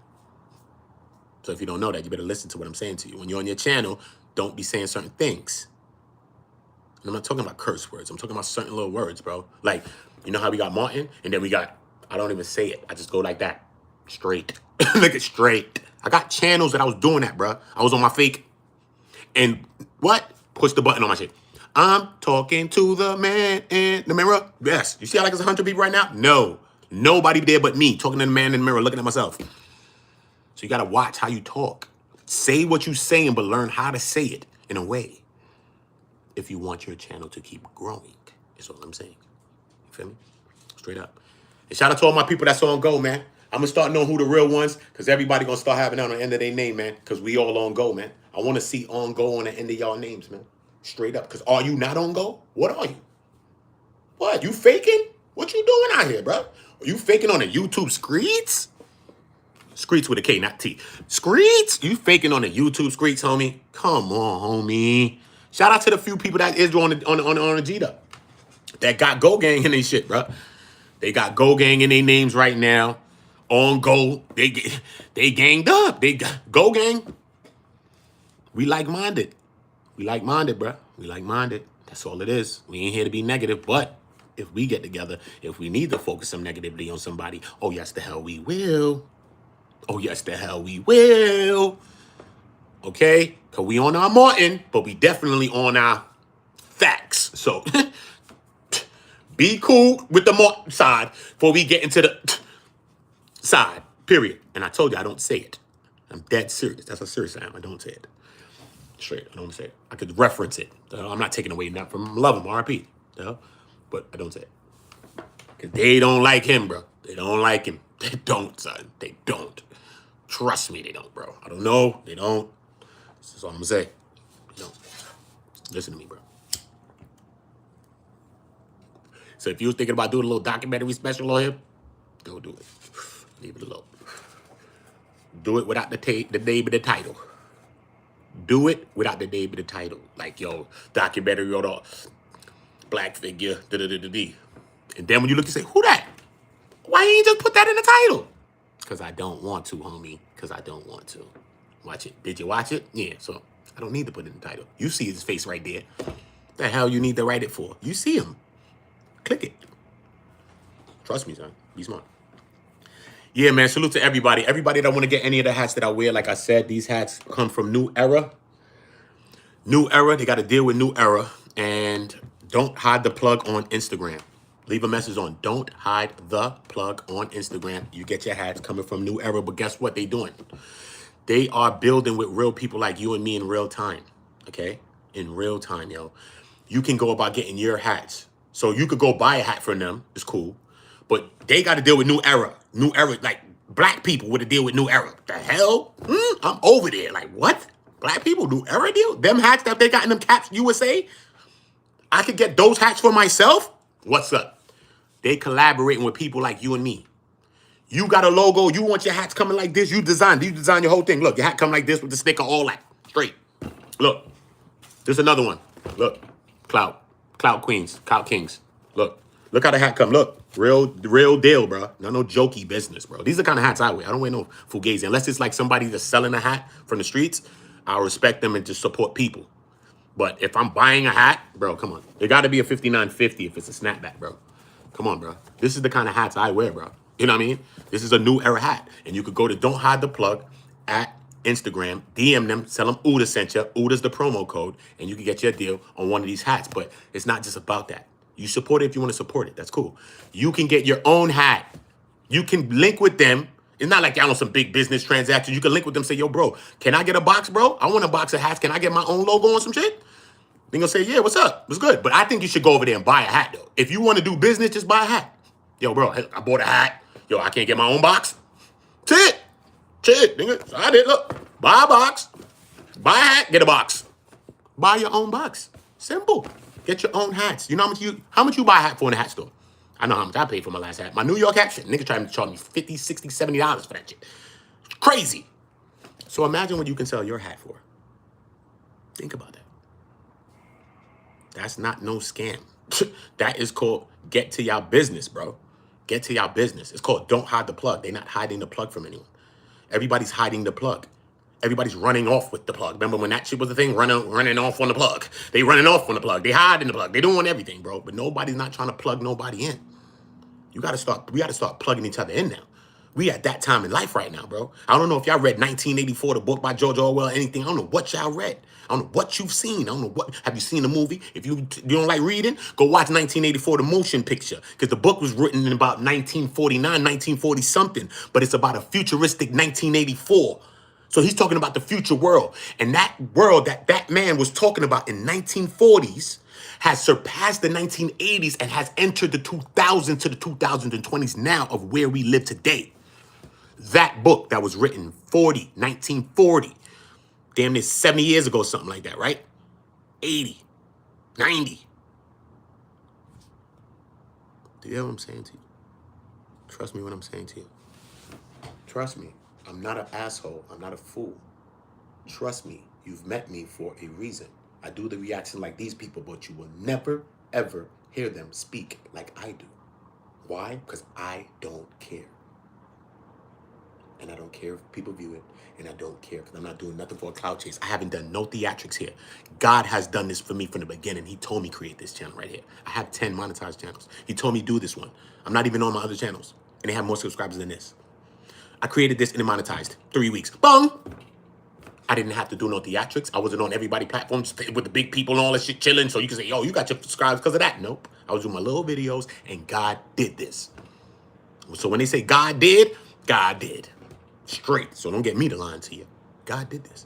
So if you don't know that, you better listen to what I'm saying to you. When you're on your channel, don't be saying certain things. And I'm not talking about curse words. I'm talking about certain little words, bro. Like, you know how we got Martin? And then we got, I don't even say it. I just go like that. Straight. Look at straight. I got channels that I was doing that, bro. I was on my fake. And what? Push the button on my shit. I'm talking to the man in the mirror. Yes. You see how like there's 100 people right now? No. Nobody there but me talking to the man in the mirror, looking at myself. So you got to watch how you talk. Say what you're saying, but learn how to say it in a way. If you want your channel to keep growing, is all I'm saying. You feel me? Straight up. And shout out to all my people that's on go, man. I'm going to start knowing who the real ones, because everybody going to start having that on the end of their name, man, because we all on go, man. I want to see on go on the end of y'all names, man. Straight up. Because are you not on go? What are you? What? You faking? What you doing out here, bro? Are you faking on the YouTube screeds? Screets with a K, not T. Screets? You faking on the YouTube screets, homie? Come on, homie. Shout out to the few people that is on the G-Dup. That got Go Gang in their shit, bro. They got Go Gang in their names right now. On Go. They ganged up. They got Go Gang. We like-minded. We like-minded, bro. We like-minded. That's all it is. We ain't here to be negative, but if we get together, if we need to focus some negativity on somebody, oh, yes, the hell we will. Oh, yes, the hell we will. Okay? Because we on our Martin, but we definitely on our facts. So, be cool with the Martin side before we get into the side, period. And I told you I don't say it. I'm dead serious. That's how serious I am. I don't say it. Straight. I don't say it. I could reference it. I'm not taking away nothing from love him, RP. But I don't say it. Because they don't like him, bro. They don't like him. They don't, son. They don't. Trust me, they don't, bro. I don't know. They don't. That's all I'm going to say. They don't. Listen to me, bro. So if you was thinking about doing a little documentary special on him, go do it. Leave it alone. Do it without the name of the title. Do it without the name of the title. Like, yo, documentary on a black figure, da-da-da-da-da. And then when you look, you say, who that? Why you ain't just put that in the title? Because I don't want to, homie. Because I don't want to. Watch it. Did you watch it? Yeah, so I don't need to put it in the title. You see his face right there. The hell you need to write it for? You see him. Click it. Trust me, son. Be smart. Yeah, man. Salute to everybody. Everybody that want to get any of the hats that I wear. Like I said, these hats come from New Era. New Era. They got to deal with New Era. And don't hide the plug on Instagram. Leave a message on don't hide the plug on Instagram. You get your hats coming from New Era. But guess what they doing? They are building with real people like you and me in real time. Okay? In real time, yo. You can go about getting your hats. So you could go buy a hat from them. It's cool. But they got to deal with New Era. New Era, like, Black people with a deal with New Era. The hell? I'm over there. Like, what? Black people, New Era deal? Them hats that they got in them caps USA? I could get those hats for myself? What's up? They collaborating with people like you and me. You got a logo. You want your hats coming like this. You design your whole thing. Look, your hat come like this with the sticker, all that. Straight. Look. There's another one. Look. Clout Queens. Clout Kings. Look. Look how the hat come. Look. Real deal, bro. No jokey business, bro. These are the kind of hats I wear. I don't wear no fugazi. Unless it's like somebody that's selling a hat from the streets, I'll respect them and just support people. But if I'm buying a hat, bro, come on. It got to be a 59.50 if it's a snapback, bro. Come on, bro. This is the kind of hats I wear, bro. You know what I mean? This is a New Era hat. And you could go to Don't Hide the Plug at Instagram, DM them, tell them OOTA sent you. OOTA's the promo code, and you can get your deal on one of these hats. But it's not just about that. You support it if you want to support it. That's cool. You can get your own hat. You can link with them. It's not like y'all on some big business transaction. You can link with them, say, yo, bro, can I get a box, bro? I want a box of hats. Can I get my own logo on some shit? They gonna say, yeah, what's up? What's good? But I think you should go over there and buy a hat, though. If you want to do business, just buy a hat. Yo, bro, I bought a hat. Yo, I can't get my own box. Shit, nigga. So I did, look. Buy a box. Buy a hat, get a box. Buy your own box. Simple. Get your own hats. You know how much you buy a hat for in a hat store? I know how much I paid for my last hat. My New York hat shit. Nigga tried to charge me $50, $60, $70 for that shit. It's crazy. So imagine what you can sell your hat for. Think about that. That's not no scam. That is called get to y'all business, bro. Get to y'all business. It's called don't hide the plug. They're not hiding the plug from anyone. Everybody's hiding the plug. Everybody's running off with the plug. Remember when that shit was the thing? Running off on the plug. They running off on the plug. They hiding the plug. They doing everything, bro. But nobody's not trying to plug nobody in. We gotta start plugging each other in now. We at that time in life right now, bro. I don't know if y'all read 1984, the book by George Orwell, anything. I don't know what y'all read. I don't know what you've seen. I don't know what. Have you seen the movie? If you don't like reading, go watch 1984, the motion picture. Because the book was written in about 1949, 1940 something. But it's about a futuristic 1984. So he's talking about the future world. And that world that man was talking about in 1940s has surpassed the 1980s and has entered the 2000s to the 2020s now of where we live today. That book that was written 1940, damn near 70 years ago, something like that, right? 80, 90. Do you hear what I'm saying to you? Trust me when I'm saying to you. Trust me. I'm not an asshole. I'm not a fool. Trust me. You've met me for a reason. I do the reaction like these people, but you will never, ever hear them speak like I do. Why? Because I don't care. And I don't care if people view it. And I don't care because I'm not doing nothing for a clout chase. I haven't done no theatrics here. God has done this for me from the beginning. He told me create this channel right here. I have 10 monetized channels. He told me do this one. I'm not even on my other channels. And they have more subscribers than this. I created this and it monetized. 3 weeks. Boom! I didn't have to do no theatrics. I wasn't on everybody platforms with the big people and all that shit chilling. So you can say, yo, you got your subscribers because of that. Nope. I was doing my little videos and God did this. So when they say God did, God did. Straight. So don't get me to lying to you. God did this.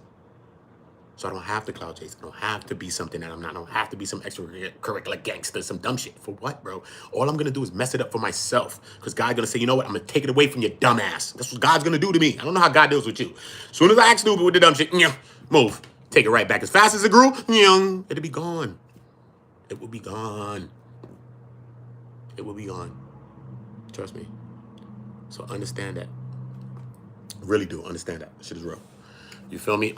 So I don't have to cloud chase. I don't have to be something that I'm not. I don't have to be some extracurricular gangster, some dumb shit. For what, bro? All I'm going to do is mess it up for myself. Because God's going to say, you know what? I'm going to take it away from your dumb ass. That's what God's going to do to me. I don't know how God deals with you. As soon as I act stupid with the dumb shit, move. Take it right back. As fast as it grew, it'll be gone. It will be gone. It will be gone. Trust me. So understand that. Really do understand that. This shit is real. You feel me?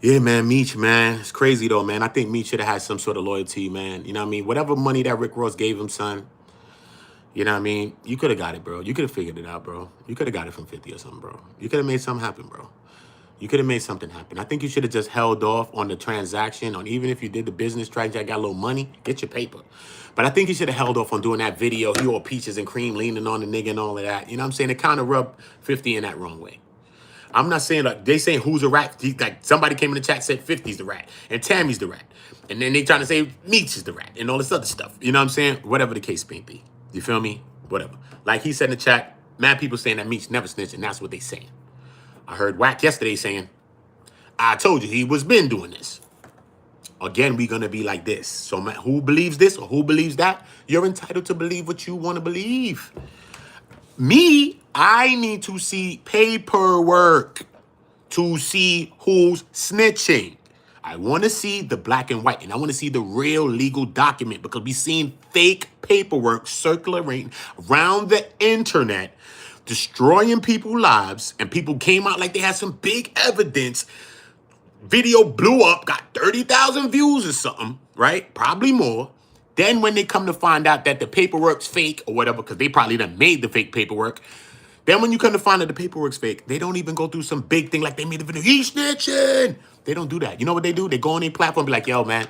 Yeah, man, Meech, man. It's crazy, though, man. I think Meech should have had some sort of loyalty, man. You know what I mean? Whatever money that Rick Ross gave him, son, you know what I mean? You could have got it, bro. You could have figured it out, bro. You could have got it from 50 or something, bro. You could have made something happen, bro. You could have made something happen. I think you should have just held off on the transaction, on even if you did the business transaction, got a little money, get your paper. But I think you should have held off on doing that video. You all peaches and cream leaning on the nigga and all of that. You know what I'm saying? It kind of rubbed 50 in that wrong way. I'm not saying, like, they saying who's a rat. Like, somebody came in the chat said 50's the rat and Tammy's the rat. And then they trying to say Meech is the rat and all this other stuff. You know what I'm saying? Whatever the case may be. You feel me? Whatever. Like he said in the chat, mad people saying that Meech never snitched, and that's what they saying. I heard Wack yesterday saying, I told you he was been doing this. Again, we're going to be like this. So who believes this or who believes that? You're entitled to believe what you want to believe. I need to see paperwork to see who's snitching. I want to see the black and white, and I want to see the real legal document, because we seen fake paperwork circulating around the internet, destroying people's lives, and people came out like they had some big evidence. Video blew up, got 30,000 views or something, right? Probably more. Then when they come to find out that the paperwork's fake or whatever, because they probably done made the fake paperwork, then when you come to find out the paperwork's fake, they don't even go through some big thing like they made the video, he's snitching. They don't do that. You know what they do? They go on their platform and be like, yo, man,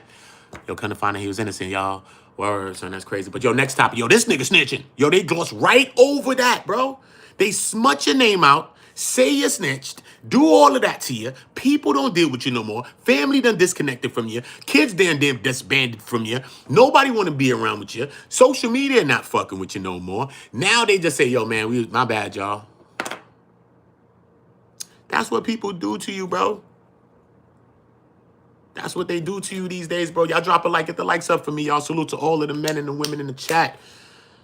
yo, come to find out he was innocent, y'all. Word, son, that's crazy. But yo, next topic, yo, this nigga snitching. Yo, they gloss right over that, bro. They smut your name out, say you snitched, do all of that to you. People don't deal with you no more. Family done disconnected from you. Kids damn disbanded from you. Nobody want to be around with you. Social media not fucking with you no more. Now they just say, yo, man, my bad, y'all. That's what people do to you, bro. That's what they do to you these days, bro. Y'all drop a like, get the likes up for me, y'all. Salute to all of the men and the women in the chat.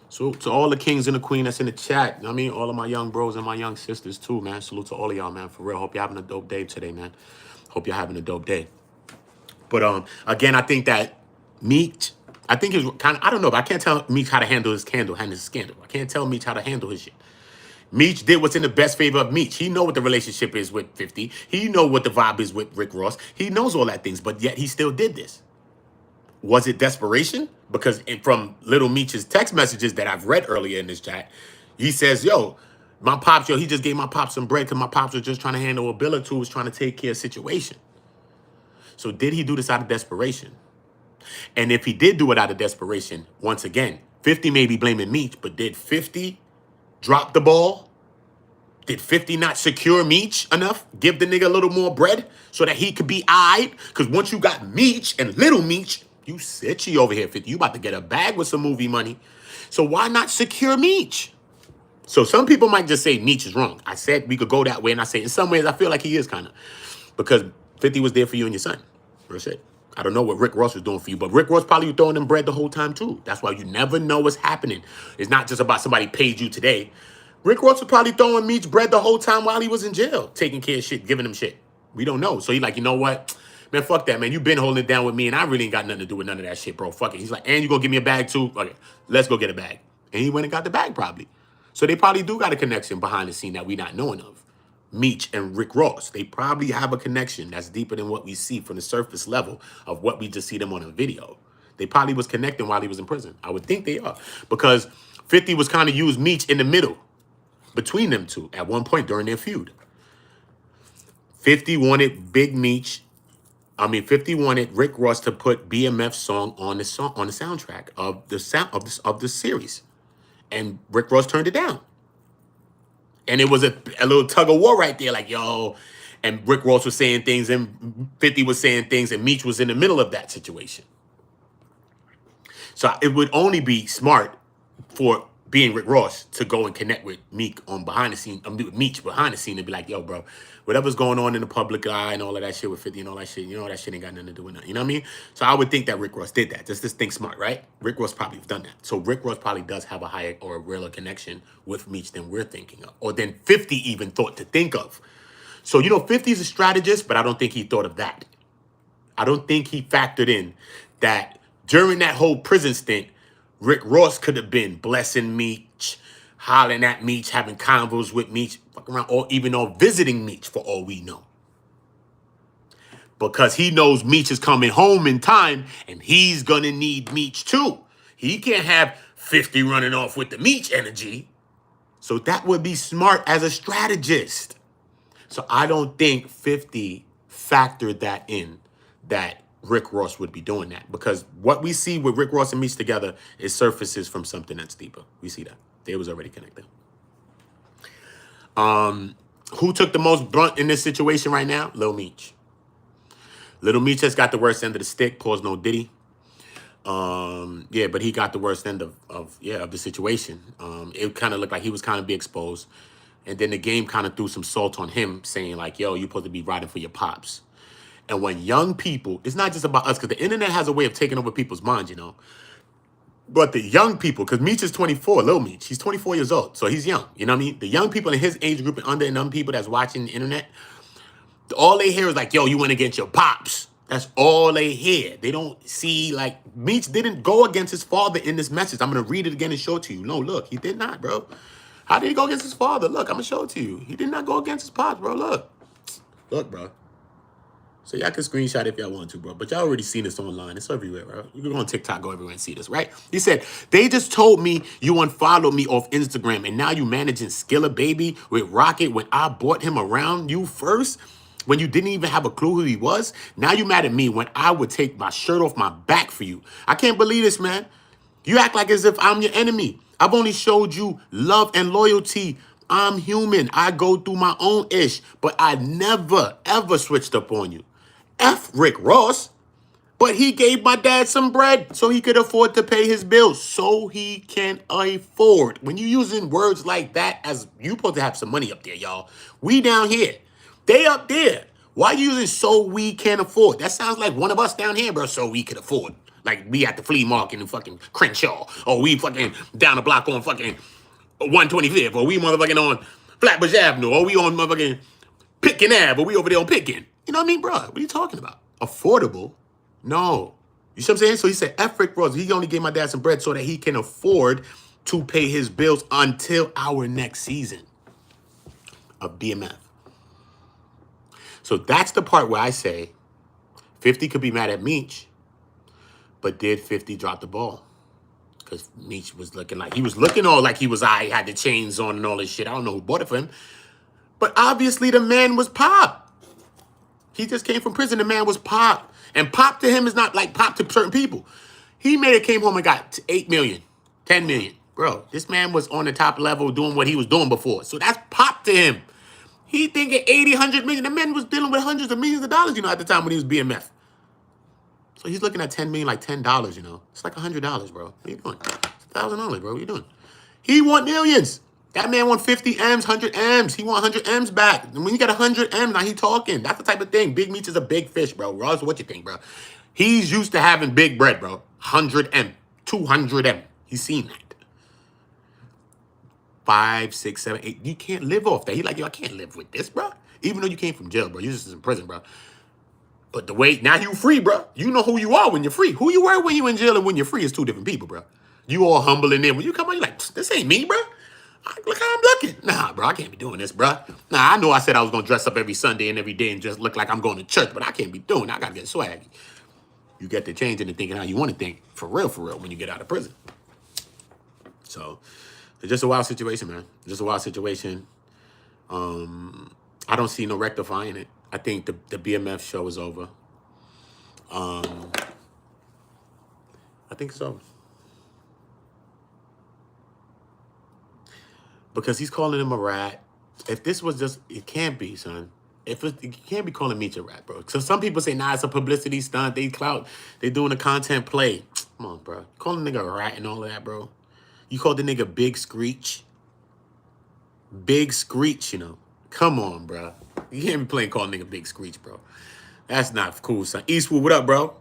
Salute to all the kings and the queen that's in the chat. I mean, all of my young bros and my young sisters too, man. Salute to all of y'all, man. For real. Hope you're having a dope day today, man. Hope you're having a dope day. But again, I think that Meech, I think he's kind of, I don't know, but I can't tell Meech how to handle his scandal. I can't tell Meech how to handle his shit. Meech did what's in the best favor of Meech. He know what the relationship is with 50. He know what the vibe is with Rick Ross. He knows all that things, but yet he still did this. Was it desperation? Because from Lil Meech's text messages that I've read earlier in this chat, he says, yo, my pops, yo, he just gave my pops some bread because my pops was just trying to handle a bill or two, was trying to take care of the situation. So did he do this out of desperation? And if he did do it out of desperation, once again, 50 may be blaming Meech, but did 50 drop the ball? Did 50 not secure Meech enough? Give the nigga a little more bread so that he could be eyed? Because once you got Meech and Lil Meech, you sitchy over here, 50. You about to get a bag with some movie money. So why not secure Meech? So some people might just say Meech is wrong. I said we could go that way, and I say in some ways I feel like he is kind of. Because 50 was there for you and your son. That's it. I don't know what Rick Ross was doing for you, but Rick Ross probably was throwing them bread the whole time too. That's why you never know what's happening. It's not just about somebody paid you today. Rick Ross was probably throwing Meech bread the whole time while he was in jail, taking care of shit, giving him shit. We don't know. So he like, you know what? Man, fuck that, man. You been holding it down with me, and I really ain't got nothing to do with none of that shit, bro. Fuck it. He's like, and you gonna give me a bag too? Okay, let's go get a bag. And he went and got the bag probably. So they probably do got a connection behind the scene that we not knowing of. Meech and Rick Ross, they probably have a connection that's deeper than what we see from the surface level of what we just see them on a video. They probably was connecting while he was in prison. I would think they are. Because 50 was kind of used Meech in the middle between them two at one point during their feud. 50 wanted Big Meech. 50 wanted Rick Ross to put BMF's song on the soundtrack of the series. And Rick Ross turned it down. And it was a little tug of war right there, like, yo, and Rick Ross was saying things, and 50 was saying things, and Meech was in the middle of that situation. So it would only be smart for being Rick Ross to go and connect with Meek on behind the scene, with Meech behind the scene, and be like, yo, bro, whatever's going on in the public eye and all of that shit with 50 and all that shit, you know, that shit ain't got nothing to do with nothing. You know what I mean? So I would think that Rick Ross did that. Just think smart, right? Rick Ross probably have done that. So Rick Ross probably does have a higher or a realer connection with Meech than we're thinking of, or than 50 even thought to think of. So, you know, 50 is a strategist, but I don't think he thought of that. I don't think he factored in that during that whole prison stint, Rick Ross could have been blessing Meech, hollering at Meech, having convos with Meech, fucking around, or even on visiting Meech for all we know. Because he knows Meech is coming home in time, and he's gonna need Meech too. He can't have 50 running off with the Meech energy. So that would be smart as a strategist. So I don't think 50 factored that in, that Rick Ross would be doing that, because what we see with Rick Ross and Meech together is surfaces from something that's deeper. We see that. They was already connected. Who took the most brunt in this situation right now? Lil Meech. Lil Meech has got the worst end of the stick. Pause no Diddy. Yeah, but he got the worst end of the situation. It kind of looked like he was kind of be exposed. And then the game kind of threw some salt on him, saying like, yo, you're supposed to be riding for your pops. And when young people, it's not just about us, because the internet has a way of taking over people's minds, you know. But the young people, because Meech is 24, Lil Meech, he's 24 years old, so he's young. You know what I mean? The young people in his age group and under and them people that's watching the internet, all they hear is like, yo, you went against your pops. That's all they hear. They don't see, like, Meech didn't go against his father in this message. I'm going to read it again and show it to you. No, look, he did not, bro. How did he go against his father? Look, I'm going to show it to you. He did not go against his pops, bro. Look. Look, bro. So y'all can screenshot if y'all want to, bro. But y'all already seen this online. It's everywhere, bro. You can go on TikTok, go everywhere and see this, right? He said, they just told me you unfollowed me off Instagram and now you managing Skilla Baby with Rocket when I bought him around you first, when you didn't even have a clue who he was. Now you mad at me when I would take my shirt off my back for you. I can't believe this, man. You act like as if I'm your enemy. I've only showed you love and loyalty. I'm human. I go through my own ish, but I never, ever switched up on you. F Rick Ross, but he gave my dad some bread so he could afford to pay his bills. So he can afford. When you using words like that, as you supposed to have some money up there, y'all. We down here. They up there. Why you using so we can afford? That sounds like one of us down here, bro, so we could afford. Like we at the flea market in fucking Crenshaw. Or we fucking down the block on fucking 125th. Or we motherfucking on Flatbush Avenue. Or we on motherfucking Pitkin Ave. Or we over there on Pitkin. You know what I mean, bro? What are you talking about? Affordable? No. You see what I'm saying? So he said, F Rick Ross, he only gave my dad some bread so that he can afford to pay his bills until our next season of BMF. So that's the part where I say 50 could be mad at Meech, but did 50 drop the ball? Because Meech was looking like, he was looking all like he was, I had the chains on and all this shit. I don't know who bought it for him. But obviously the man was Pop. He just came from prison. The man was Pop. And Pop to him is not like Pop to certain people. He made it, came home and got 8 million, 10 million. Bro, this man was on the top level doing what he was doing before. So that's Pop to him. He thinking 80, 100 million. The man was dealing with hundreds of millions of dollars, you know, at the time when he was BMF. So he's looking at 10 million like $10, you know. It's like $100, bro. What are you doing? It's $1,000, bro. What are you doing? He want millions. That man want 50 M's, 100 M's. He want 100 M's back. And when you got 100 M's, now he talking. That's the type of thing. Big Meech is a big fish, bro. Ross, what you think, bro? He's used to having big bread, bro. 100 M, 200 M. He's seen that. 5, 6, 7, 8. You can't live off that. He like, yo, I can't live with this, bro. Even though you came from jail, bro. You just in prison, bro. But the way, now you free, bro. You know who you are when you're free. Who you were when you in jail and when you're free is two different people, bro. You all humble in there. When you come on, you're like, this ain't me, bro. Look how I'm looking. Nah, bro, I can't be doing this, bro. Nah, I know I said I was going to dress up every Sunday and every day and just look like I'm going to church, but I can't be doing that. I got to get swaggy. You get to change into thinking how you want to think for real, when you get out of prison. So, it's just a wild situation, man. Just a wild situation. I don't see no rectifying it. I think the BMF show is over. I think it's over. Because he's calling him a rat. If this was just, it can't be, son. You can't be calling Meech a rat, bro. So some people say, nah, it's a publicity stunt. They doing a content play. Come on, bro. You call the nigga a rat and all of that, bro. You called the nigga Big Screech. Big Screech, you know. Come on, bro. You can't be playing calling nigga Big Screech, bro. That's not cool, son. Eastwood, what up, bro?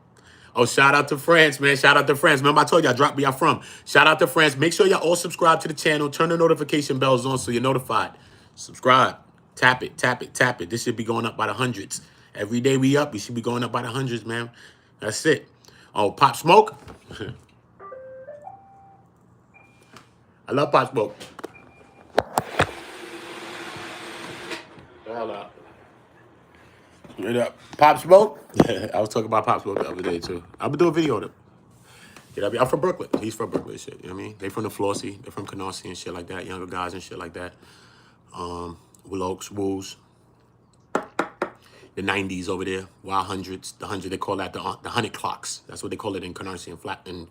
Oh, shout out to France, man. Shout out to France. Remember, I told you I dropped where y'all from. Shout out to France. Make sure y'all all subscribe to the channel. Turn the notification bells on so you're notified. Subscribe. Tap it, tap it, tap it. This should be going up by the hundreds. Every day we up, we should be going up by the hundreds, man. That's it. Oh, Pop Smoke. I love Pop Smoke. The hell up. Straight up. Pop Smoke? I was talking about Pop Smoke the other day, too. I'm going to do a video of him. You know, I'm from Brooklyn. He's from Brooklyn and shit. You know what I mean? They from the Flossie. They're from Canarsie and shit like that. Younger guys and shit like that. WHOSWHOS. The 90s over there. Wild hundreds. The 100, they call that the 100 clocks. That's what they call it in Canarsie and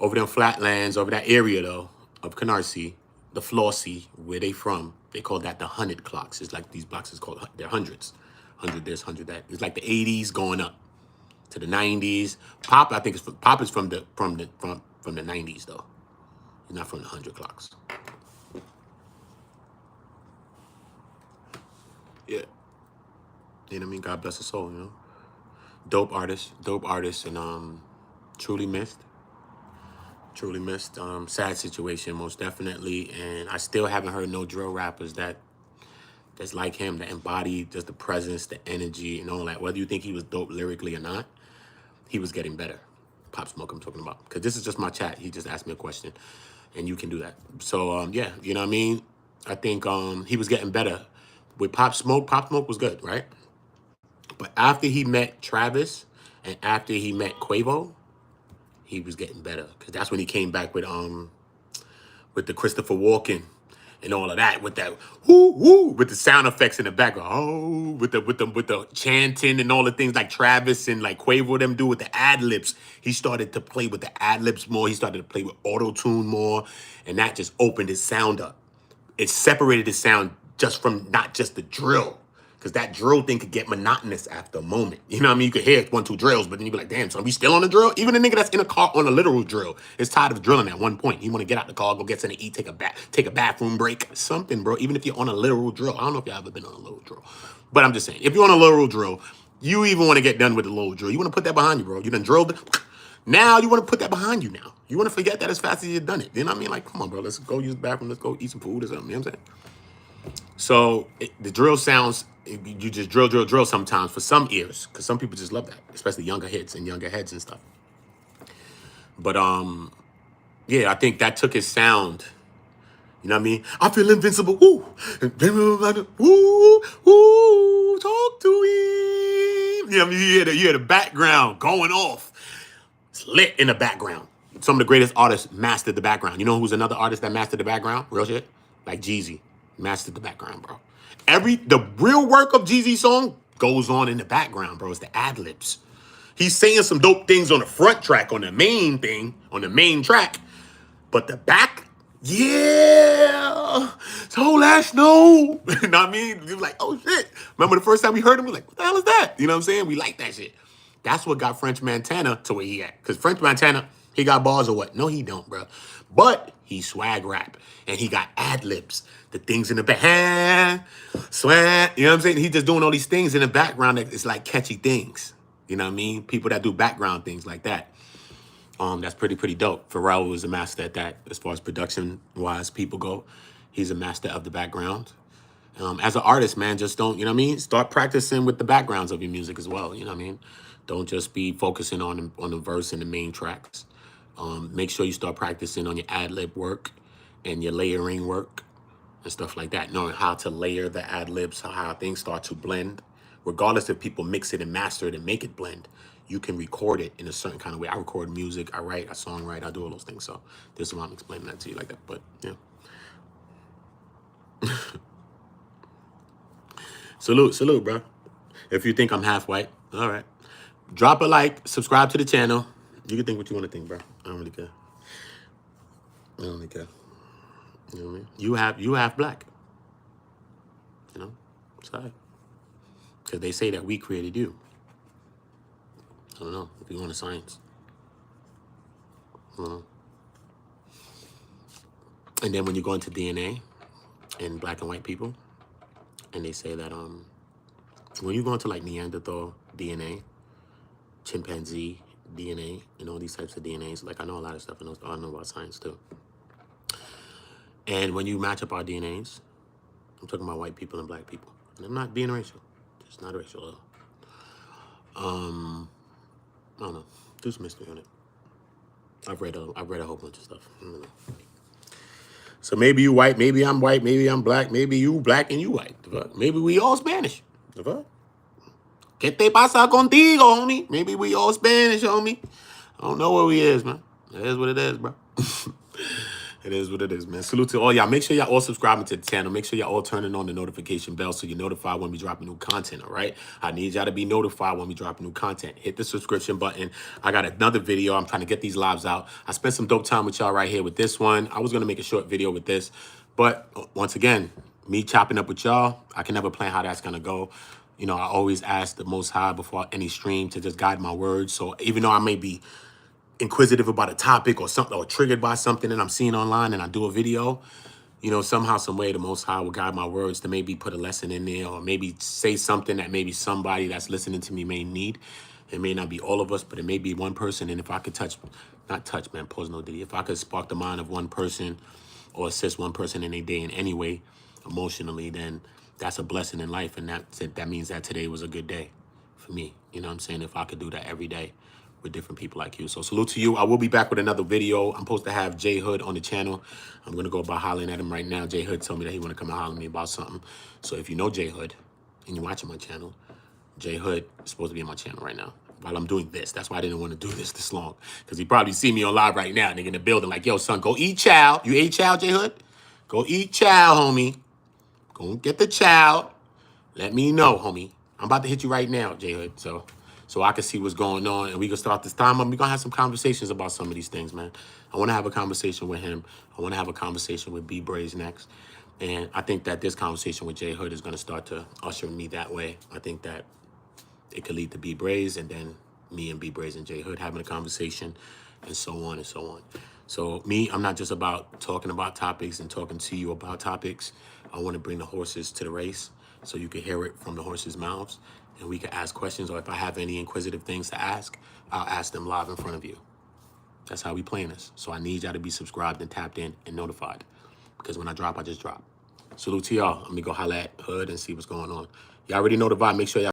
over there in Flatlands, over that area, though, of Canarsie, the Flossie, where they from, they call that the 100 clocks. It's like these blocks is called, they're hundreds. 100 this, 100 that. It's like the 80s going up to the 90s. Pop, I think Pop is from the 90s though. He's not from the 100 clocks. Yeah. You know what I mean? God bless his soul, you know. Dope artist, and truly missed. Truly missed. Sad situation, most definitely. And I still haven't heard no drill rappers that's like him, that embody just the presence, the energy, and all that. Whether you think he was dope lyrically or not, he was getting better. Pop Smoke I'm talking about. Because this is just my chat. He just asked me a question. And you can do that. So, yeah, you know what I mean? I think he was getting better. With Pop Smoke was good, right? But after he met Travis and after he met Quavo, he was getting better. Because that's when he came back with the Christopher Walken and all of that, with that whoo whoo, with the sound effects in the background, oh, with the chanting and all the things like Travis and like Quavo them do with the ad libs. He started to play with the ad libs more. He started to play with auto tune more, and that just opened his sound up. It separated his sound just from not just the drill. Because that drill thing could get monotonous after a moment. You know what I mean? You could hear 1, 2 drills, but then you'd be like, damn, so are we still on the drill? Even a nigga that's in a car on a literal drill is tired of drilling at one point. He want to get out the car, go get something to eat, take a bathroom break, something, bro. Even if you're on a literal drill. I don't know if y'all ever been on a literal drill. But I'm just saying, if you're on a literal drill, you even want to get done with the literal drill. You want to put that behind you, bro. You done drilled it. Now you want to put that behind you now. You want to forget that as fast as you've done it. You know what I mean? Like, come on, bro. Let's go use the bathroom. Let's go eat some food or something. You know what I'm saying? So the drill sounds, you just drill sometimes for some ears, because some people just love that, especially younger hits and younger heads and stuff. But yeah, I think that took his sound. You know what I mean? I feel invincible. Woo, woo, woo. Talk to him. You know what I mean? You hear the background going off. It's lit in the background. Some of the greatest artists mastered the background. You know who's another artist that mastered the background? Real shit, like Jeezy. Mastered the background, bro. The real work of Jeezy's song goes on in the background, bro. It's the ad-libs. He's saying some dope things on the front track, on the main thing, on the main track. But the back, yeah. So let's know. You know what I mean? We were like, oh shit. Remember the first time we heard him? We were like, what the hell is that? You know what I'm saying? We like that shit. That's what got French Montana to where he at. Because French Montana, he got bars or what? No, he don't, bro. But he swag rap. And he got ad-libs. The things in the back, swag. You know what I'm saying? He's just doing all these things in the background that it's like catchy things. You know what I mean? People that do background things like that. That's pretty dope. Pharrell was a master at that as far as production-wise people go. He's a master of the background. As an artist, man, just don't, you know what I mean? Start practicing with the backgrounds of your music as well, you know what I mean? Don't just be focusing on the verse and the main tracks. Make sure you start practicing on your ad-lib work and your layering work and stuff like that. Knowing how to layer the ad-libs, how things start to blend. Regardless if people mix it and master it and make it blend, you can record it in a certain kind of way. I record music, I write, I songwrite, I do all those things. So this is why I'm explaining that to you like that. But yeah. Salute, bro. If you think I'm half white, all right. Drop a like, subscribe to the channel. You can think what you want to think, bro. I don't really care. I don't really care. You know what I mean? You half black. You know? Sorry. Because they say that we created you. I don't know if you want a science. I don't know. And then when you go into DNA and black and white people, and they say that when you go into like Neanderthal DNA, chimpanzee DNA, and all these types of DNAs, like I know a lot of stuff, and I know about science too. And when you match up our DNAs, I'm talking about white people and black people. And I'm not being racial. It's not racial at all. I don't know. There's mystery on it. I've read a whole bunch of stuff. I don't know. So maybe you white, maybe I'm white, maybe I'm black, maybe you black and you white. Maybe we all Spanish. ¿Qué te pasa contigo, homie? Maybe we all Spanish, homie. I don't know what we is, man. It is what it is, bro. It is what it is, man. Salute to all y'all. Make sure y'all all subscribing to the channel. Make sure y'all all turning on the notification bell so you're notified when we drop new content, all right? I need y'all to be notified when we drop new content. Hit the subscription button. I got another video. I'm trying to get these lives out. I spent some dope time with y'all right here with this one. I was going to make a short video with this. But once again, me chopping up with y'all, I can never plan how that's going to go. You know, I always ask the Most High before any stream to just guide my words. So even though I may be inquisitive about a topic or something, or triggered by something that I'm seeing online and I do a video, you know, somehow, some way, the Most High will guide my words to maybe put a lesson in there or maybe say something that maybe somebody that's listening to me may need. It may not be all of us, but it may be one person. And if I could not touch, man, pause no diddy. If I could spark the mind of one person or assist one person in their day in any way, emotionally, then that's a blessing in life. And that means that today was a good day for me. You know what I'm saying? If I could do that every day with different people like you. So salute to you. I will be back with another video. I'm supposed to have J Hood on the channel. I'm going to go about hollering at him right now. J Hood told me that he want to come and holler at me about something. So if you know J Hood and you're watching my channel, J Hood is supposed to be on my channel right now while I'm doing this. That's why I didn't want to do this long. Because he probably see me on live right now. Nigga in the building like, yo, son, go eat chow. You ate chow, J Hood? Go eat chow, homie. Go get the chow. Let me know, homie. I'm about to hit you right now, J Hood. So I can see what's going on and we can start this time. We're going to have some conversations about some of these things, man. I want to have a conversation with him. I want to have a conversation with BRAZY next. And I think that this conversation with J Hood is going to start to usher me that way. I think that it could lead to BRAZY and then me and BRAZY and J Hood having a conversation and so on and so on. So me, I'm not just about talking about topics and talking to you about topics. I want to bring the horses to the race so you can hear it from the horses' mouths and we can ask questions, or if I have any inquisitive things to ask, I'll ask them live in front of you. That's how we playing this. So I need y'all to be subscribed and tapped in and notified because when I drop, I just drop. Salute to y'all. Let me go holla at Hood and see what's going on. Y'all already know the vibe. Make sure y'all